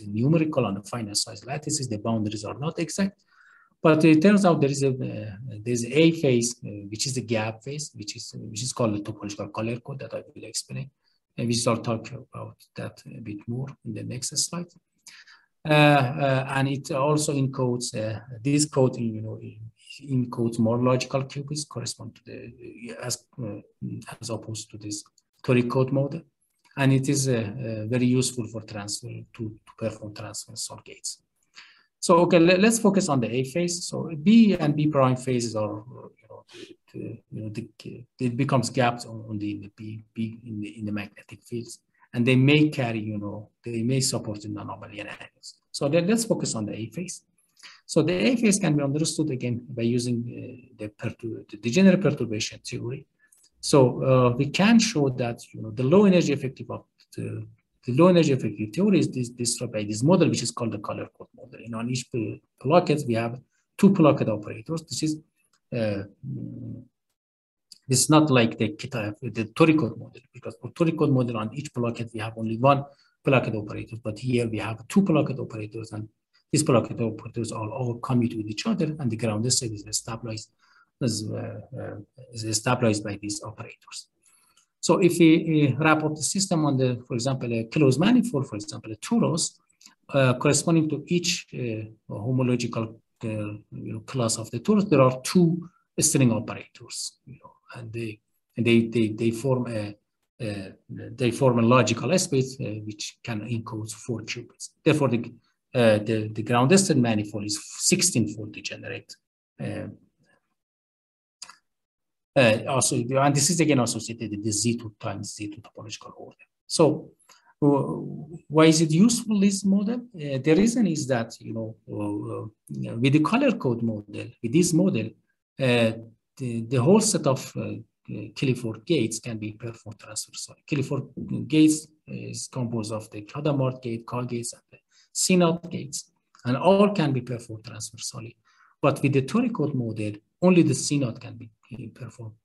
numerical on the finite size lattices. The boundaries are not exact, but it turns out there's a phase which is the gap phase, which is called the topological color code that I will explain, and we shall talk about that a bit more in the next slide. And it also encodes this code, encodes more logical qubits correspond to the as opposed to this toric code model, and it is very useful for transfer to perform transversal gates. So okay, let's focus on the A phase. So B and B prime phases are it becomes gaps on the B in the magnetic fields, and they may carry they may support the non-abelian angles. So then let's focus on the A phase. So the A phase can be understood again by using the degenerate perturbation theory. So we can show that the low energy effective of the low energy effective theory is described by this model, which is called the color code model. On each plaquette we have 2 plaquette operators. This is not like the toric code model, because for toric code model on each plaquette we have only 1 plaquette operator, but here we have 2 plaquette operators, and these plaquette operators all commute with each other, and the ground state is stabilized by these operators. So if we wrap up the system on for example, a closed manifold, for example, a torus, corresponding to each homological class of the torus, there are 2 string operators, and they form a logical space which can encode 4 qubits. Therefore, the ground state manifold is 16-fold degenerate also, and this is again associated with the Z2 times Z2 topological order. So why is it useful, this model? The reason is that, with the color code model, with this model, the whole set of Kiliford gates can be performed transversally. Kiliford gates is composed of the Hadamard gate, K gates, and the CNOT gates, and all can be performed transversally. But with the Tori code model, only the CNOT can be performed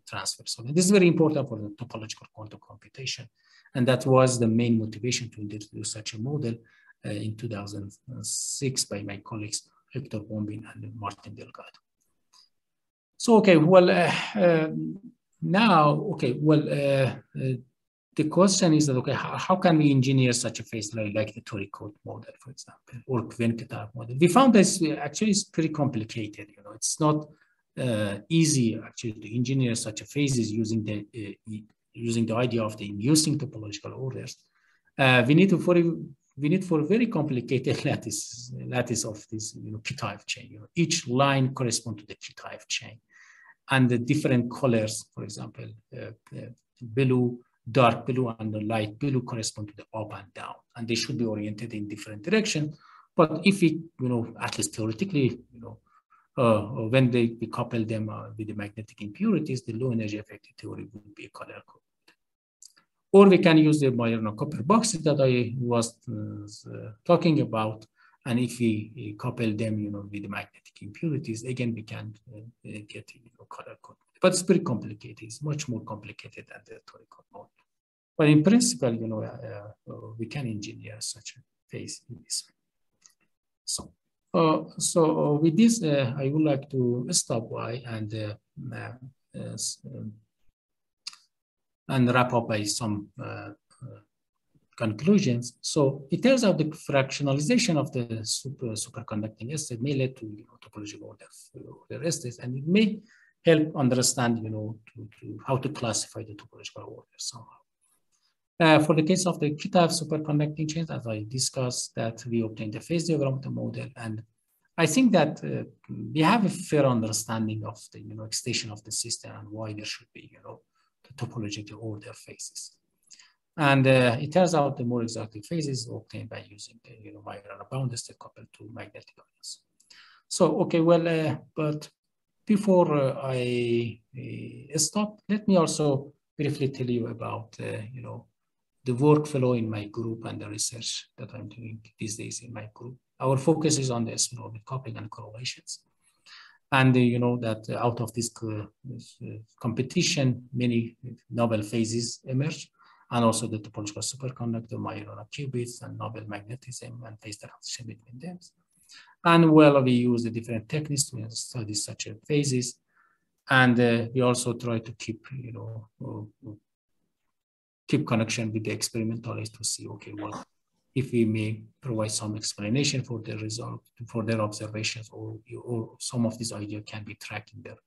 transversally. This is very important for the topological quantum computation. And that was the main motivation to introduce such a model in 2006 by my colleagues, Hector Bombin and Martin Delgado. So, okay, well, the question is that, okay, how can we engineer such a phase like the Tori code model, for example, or Venn-Kitaev model? We found this actually is pretty complicated. It's not easy actually to engineer such a phases using the idea of the inducing topological orders. We need for very complicated lattice of this Kitaev chain. Each line corresponds to the Kitaev chain, and the different colors, for example, blue, dark blue, and the light blue correspond to the up and down, and they should be oriented in different directions. But if we, at least theoretically, when we couple them with the magnetic impurities, the low energy effective theory would be a color code. Or we can use the Majorana-Copper boxes that I was talking about, and if we couple them, with the magnetic impurities, again we can get color code. But it's pretty complicated. It's much more complicated than the Tori code model. But in principle, we can engineer such a phase in this way. So with this, I would like to stop by and wrap up by some conclusions. So it turns out the fractionalization of the superconducting state may lead to topological order states, and it may help understand how to classify the topological order somehow. For the case of the Kitaev superconducting chains, as I discussed, that we obtained the phase diagram of the model, and I think that we have a fair understanding of the excitation of the system and why there should be the topological order phases. And it turns out the more exact phases obtained by using the Majorana bounded state coupled to magnetic ions. So okay, well, but before I stop, let me also briefly tell you about the workflow in my group and the research that I'm doing these days in my group. Our focus is on the spin-orbit coupling and correlations. And that out of this competition, many novel phases emerge, and also the topological superconductor, Majorana qubits, and novel magnetism and phase transition between them. And well, we use the different techniques to study such phases. And we also try to keep, keep connection with the experimentalists to see, okay, well, if we may provide some explanation for the result, for their observations, or some of these ideas can be tracked in their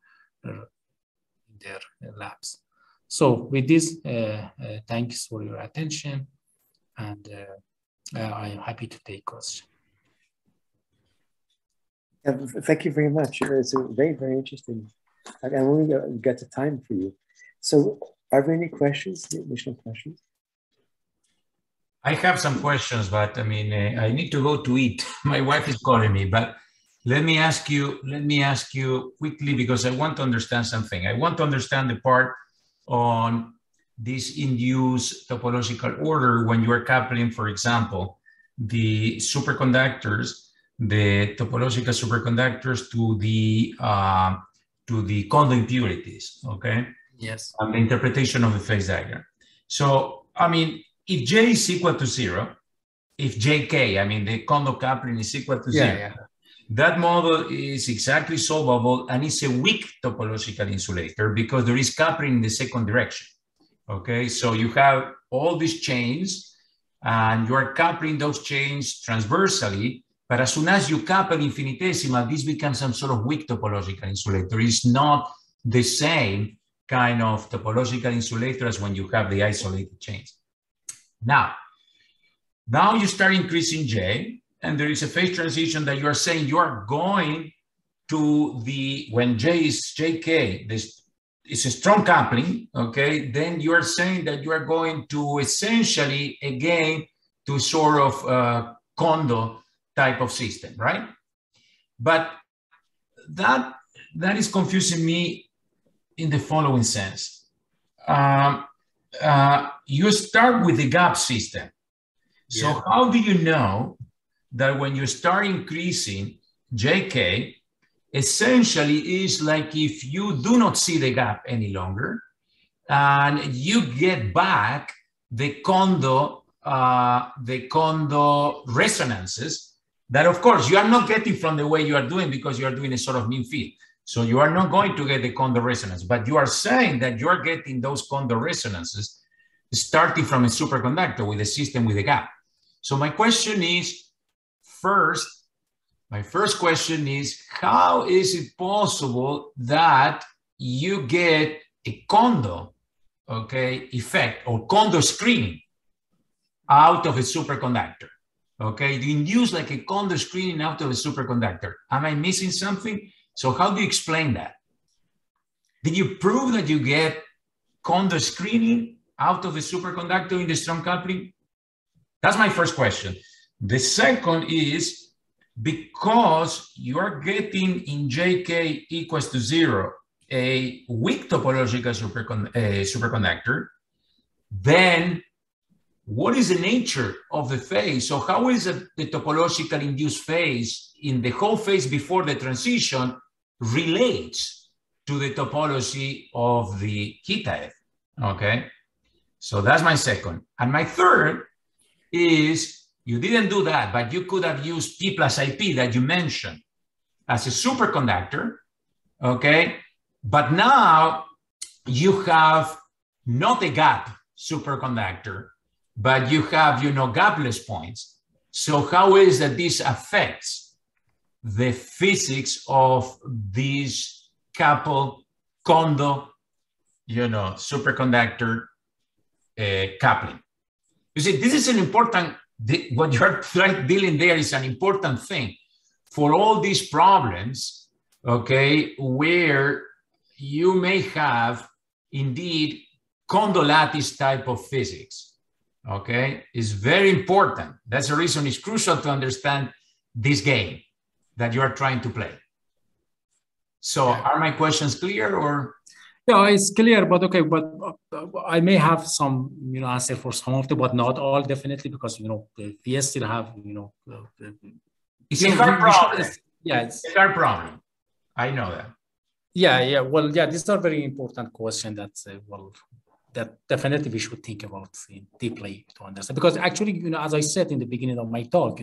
labs. So with this, thanks for your attention, and I'm happy to take questions. Thank you very much. It's very, very interesting. I only got the time for you. So are there any questions, additional questions? I have some questions, but I mean, I need to go to eat. My wife is calling me, but let me ask you quickly, because I want to understand something. I want to understand the part on this induced topological order when you are coupling, for example, the superconductors, the topological superconductors to the Kondo impurities, okay? Yes. And the interpretation of the phase diagram. So, I mean, if J is equal to 0, if JK, I mean, the Kondo coupling is equal to 0, that model is exactly solvable, and it's a weak topological insulator because there is coupling in the second direction. Okay, so you have all these chains, and you are coupling those chains transversally, but as soon as you couple infinitesimal, this becomes some sort of weak topological insulator. It's not the same kind of topological insulator as when you have the isolated chains. Now you start increasing J, and there is a phase transition that you are saying you are going to when J is JK, this is a strong coupling, okay, then you are saying that you are going to essentially, again, to sort of condo type of system, right? But that is confusing me in the following sense. You start with the gap system. So Yeah. how do you know that when you start increasing JK, essentially is like if you do not see the gap any longer and you get back the condo resonances that, of course, you are not getting from the way you are doing because you are doing a sort of mean field. So you are not going to get the condo resonance, but you are saying that you are getting those condo resonances starting from a superconductor with a system with a gap. So my question is, my first question is, how is it possible that you get a condo, okay, effect or condo screening out of a superconductor? Okay, you induce like a condo screening out of a superconductor. Am I missing something? So how do you explain that? Did you prove that you get condo screening out of a superconductor in the strong coupling? That's my first question. The second is, because you are getting in JK equals to 0 a weak topological superconductor, then what is the nature of the phase? So how is the topological induced phase in the whole phase before the transition relates to the topology of the θF? Okay, so that's my second. And my third is, you didn't do that, but you could have used P plus IP that you mentioned as a superconductor, okay? But now you have not a gap superconductor, but you have, gapless points. So how is that this affects the physics of this couple condo, superconductor coupling? You see, this is an important, what you're dealing there is an important thing for all these problems, okay, where you may have indeed condo lattice type of physics, okay, is very important. That's the reason it's crucial to understand this game that you are trying to play. So are my questions clear or? Yeah, it's clear, but okay, but I may have some, answer for some of them, but not all, definitely, because, we still have, it's a hard problem. Yeah, it's a hard problem. I know that. Yeah. Well, yeah, these are very important questions that, that definitely we should think about deeply to understand. Because actually, as I said in the beginning of my talk,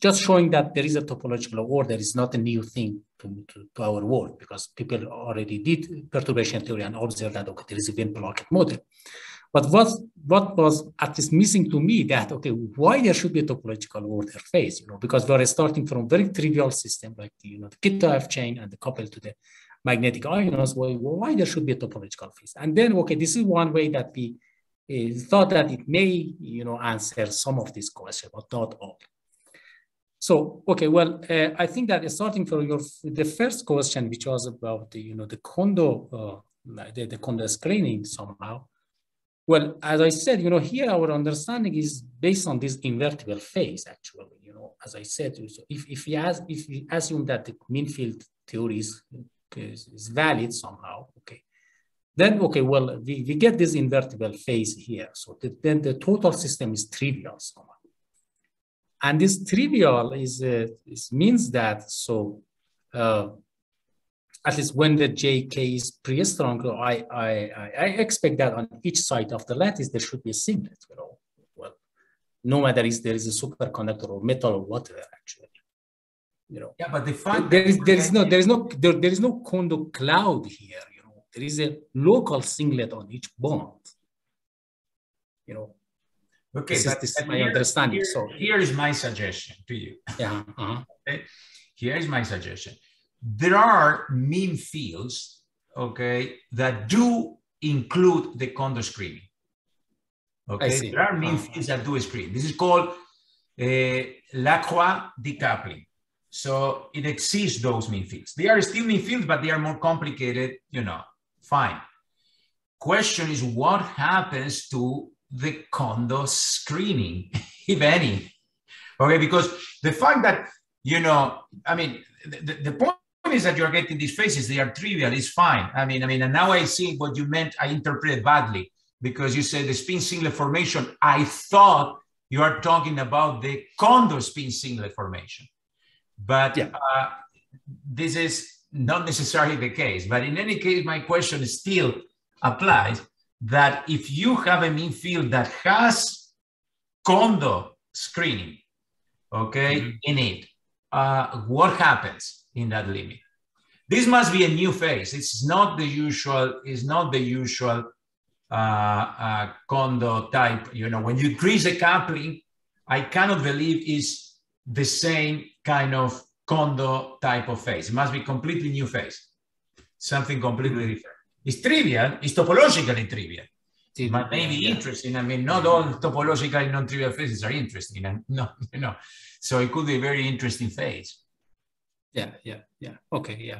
just showing that there is a topological order is not a new thing to our world, because people already did perturbation theory and observed that, okay, there is even plaquette model. But what was at least missing to me, that, okay, why there should be a topological order phase, because we are starting from very trivial system like the θF chain and the coupled to the magnetic ions. Why there should be a topological phase? And then, okay, this is one way that we thought that it may, answer some of these questions, but not all. So, okay, well, I think that starting from the first question, which was about the condo, the condo screening somehow. Well, as I said, here our understanding is based on this invertible phase. Actually, as I said, so if we assume that the mean field theory is valid somehow, okay, then okay, well, we get this invertible phase here. So then the total system is trivial somehow. And this trivial means that, so at least when the JK is pretty strong, I expect that on each side of the lattice there should be a singlet. Well, no matter if there is a superconductor or metal or whatever, actually. Yeah, but the fact there is no condo cloud here. There is a local singlet on each bond. Okay, this is my understanding. So here is my suggestion to you. Yeah. Okay, here is my suggestion. There are mean fields, okay, that do include the condo screening. Okay, there are mean fields that do screen. This is called Lacroix decoupling. So it exceeds those mean fields. They are still mean fields, but they are more complicated, fine. Question is, what happens to the condo screening, if any? Okay, because the fact that, the point is that you're getting these phases, they are trivial, it's fine. And now I see what you meant, I interpreted badly, because you said the spin singlet formation. I thought you are talking about the condo spin singlet formation. But yeah. This is not necessarily the case. But in any case, my question still applies that if you have a mean field that has condo screening, okay, in it, what happens in that limit? This must be a new phase. It's not the usual. Condo type. When you increase the coupling, I cannot believe is the same kind of condo type of phase. It must be completely new phase, something completely different. It's trivial. It's topologically trivial. It may be interesting. Not all topologically non-trivial phases are interesting. And so it could be a very interesting phase. Yeah. Okay,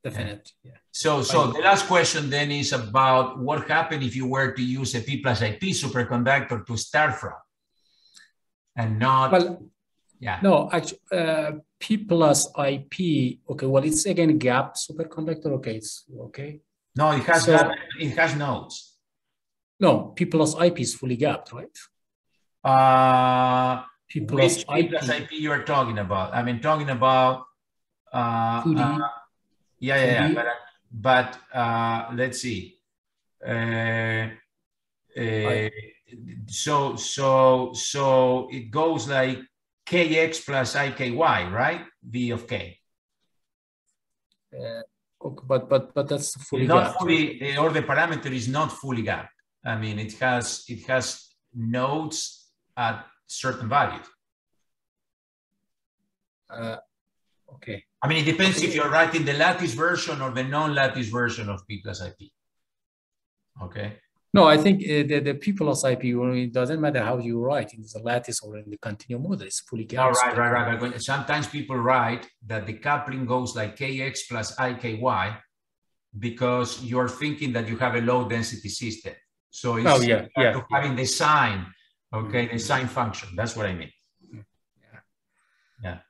definitely. Yeah. So the last question then is about what happened if you were to use a P plus IP superconductor to start from, and not. Well, no, actually, P plus IP. Okay, well, it's again gap superconductor. Okay, it's okay. No, it has gap, it has nodes. No, P plus IP is fully gapped, right? P plus IP you are talking about? Talking about. 2D. But let's see. So it goes like kx plus iky, right? V of k. Okay, but that's fully not gapped. Fully, or the parameter is not fully gapped. It has nodes at certain values. Okay. It depends if you're writing the lattice version or the non-lattice version of P plus IP. Okay. No, I think the P plus IP, it doesn't matter how you write, in the lattice or in the continuum model, it's fully gapped. Oh, right. Sometimes people write that the coupling goes like kx plus iky because you're thinking that you have a low density system. So it's having the sign, okay, the sign function. That's what I mean. Yeah.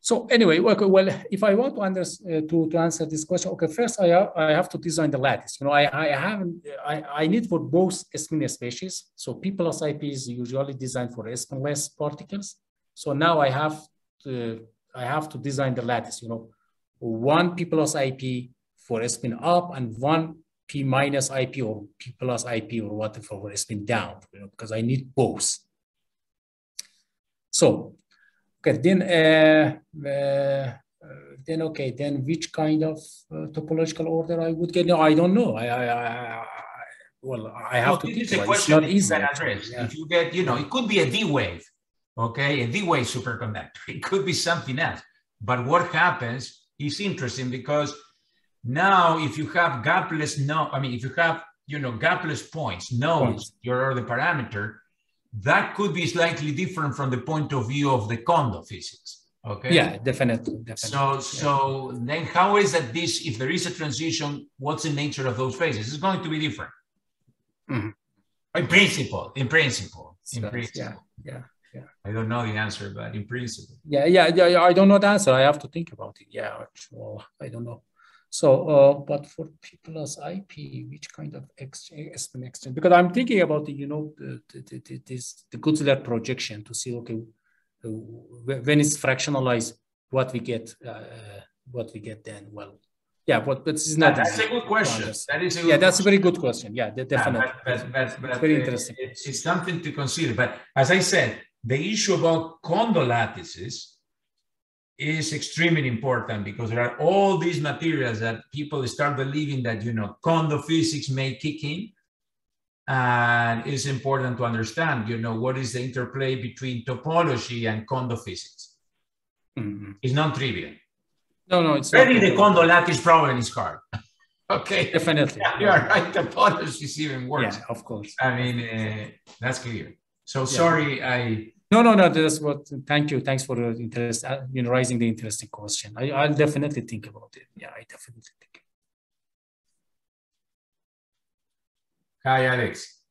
So anyway, okay, well, if I want to answer this question, okay, first I have to design the lattice. I need for both spin species. So P plus IP is usually designed for spinless particles. So now I have to design the lattice. One P plus IP for spin up and one P minus IP or P plus IP or whatever for spin down. Because I need both. So. Okay, then which kind of topological order I would get? No, I don't know. I have to think about it. It's not easy. If you get, it could be a D wave, okay, a D wave superconductor. It could be something else. But what happens is interesting because now if you have gapless if you have, gapless points, nodes, your order parameter, that could be slightly different from the point of view of the condo physics. Okay. Yeah, definitely. So then how is that if there is a transition, what's the nature of those phases? It's going to be different. Mm-hmm. In principle. Yeah. I don't know the answer, but in principle. Yeah. I don't know the answer. I have to think about it. Yeah, well, I don't know. So, but for P plus IP, which kind of spin exchange? Because I'm thinking about the Gutzler projection to see, okay, when it's fractionalized, what we get then. Well, yeah, but this is not. That's a good question. That's a very good question. Yeah, definitely. But very interesting. It's something to consider. But as I said, the issue about condo lattices is extremely important because there are all these materials that people start believing that, condo physics may kick in. And it's important to understand, what is the interplay between topology and condo physics. Mm-hmm. It's non-trivial. No, it's not. The condo lattice problem is hard. Okay. Definitely. Yeah, you are right. Topology is even worse. Yeah, of course. That's clear. So sorry, No. That's what. Thank you. Thanks for the interest. Raising the interesting question. I'll definitely think about it. Yeah, I definitely think. Hi, Alex.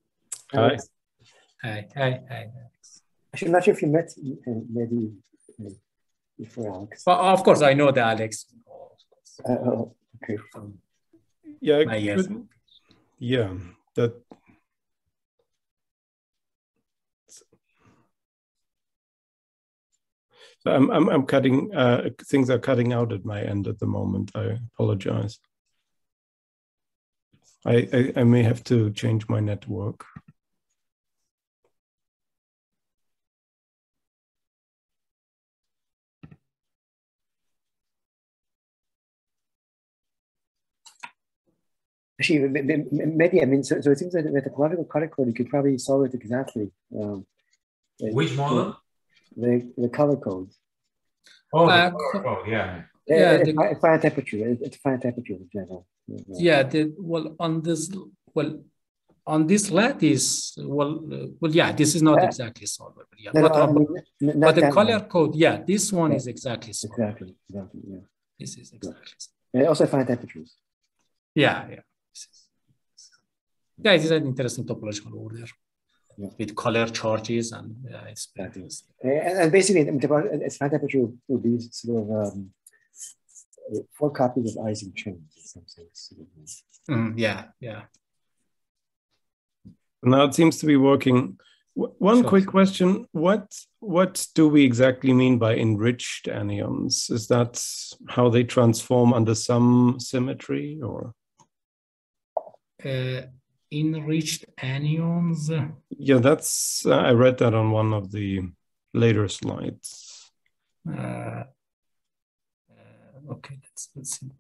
Hi. Hi, Alex. I'm not sure if you met Mehdi before, Alex. Well, of course, I know the Alex. Okay. Yeah, yes. Yeah, that. So I'm cutting. Things are cutting out at my end at the moment. I apologize. I may have to change my network. Actually, maybe, I mean, so it seems that the topological color code, you could probably solve it exactly. Which model? The color code. Oh, the color code, yeah. Yeah, fine temperature. It's fine temperature in general. Yeah, on this lattice, yeah, this is not exactly solvable. Yeah, but the color code, yeah, this one is exactly solvable. Exactly, yeah. This is exactly. And also fine temperatures. Yeah. Yeah, it is an interesting topological order with color charges, and it's exactly. And basically, it's fine temperature would be sort of 4 copies of Ising chains in some sense. Yeah. Now it seems to be working. One quick question: what do we exactly mean by enriched anions? Is that how they transform under some symmetry, or? Enriched anions. Yeah, that's. I read that on one of the later slides. Okay, let's see.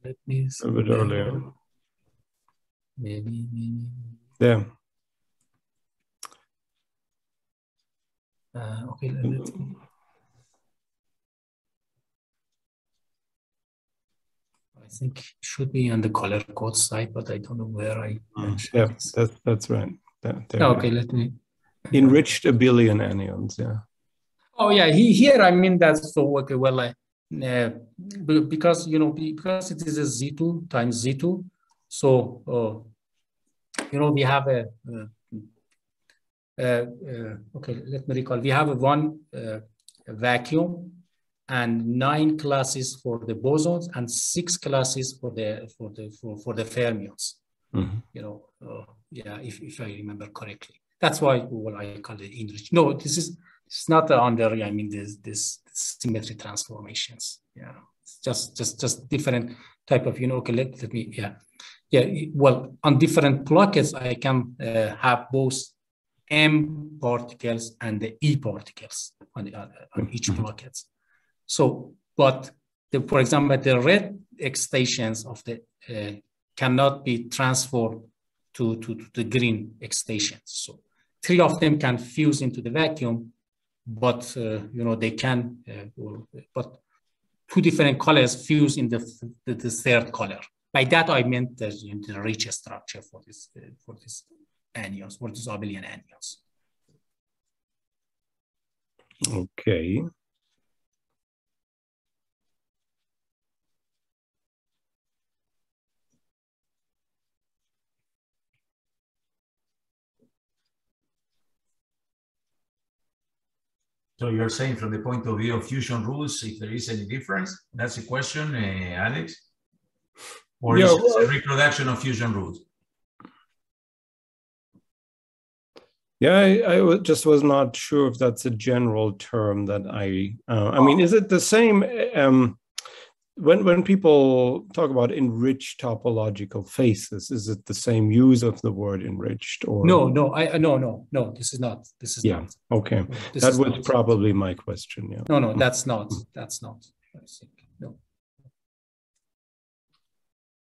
Let me see. A bit earlier. Maybe. Yeah. Okay, let's see. I think it should be on the color code side, but I don't know where I mentioned this. That's right. Okay, let me. Enriched abelian anions, yeah. Oh yeah, here I mean that's so okay. Well, because because it is a Z2 times Z2, so we have okay. Let me recall. We have one vacuum and 9 classes for the bosons and 6 classes for the fermions. Mm-hmm. Yeah, if I remember correctly, that's why I call it enriched. No, it's not under. I mean, this symmetry transformations. Yeah, it's just different type of. Okay, let me. Yeah. Well, on different plaquettes, I can have both M particles and the E particles on each plaquette. So, but for example, the red excitations of the cannot be transferred to the green excitations. So 3 of them can fuse into the vacuum, but they can, but 2 different colors fuse in the 3rd color. By that I meant the rich structure for this anions, for these abelian anions. Okay. So you're saying from the point of view of fusion rules, if there is any difference? That's the question, Alex? Or is it a reproduction of fusion rules? Yeah, I just was not sure if that's a general term that I mean, is it the same when people talk about enriched topological faces, is it the same use of the word enriched or? No, this is not. This is not. Okay. That was probably my question, yeah. No, that's not. That's not. I think. No.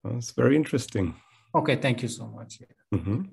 That's very interesting. Okay, thank you so much. Mm-hmm.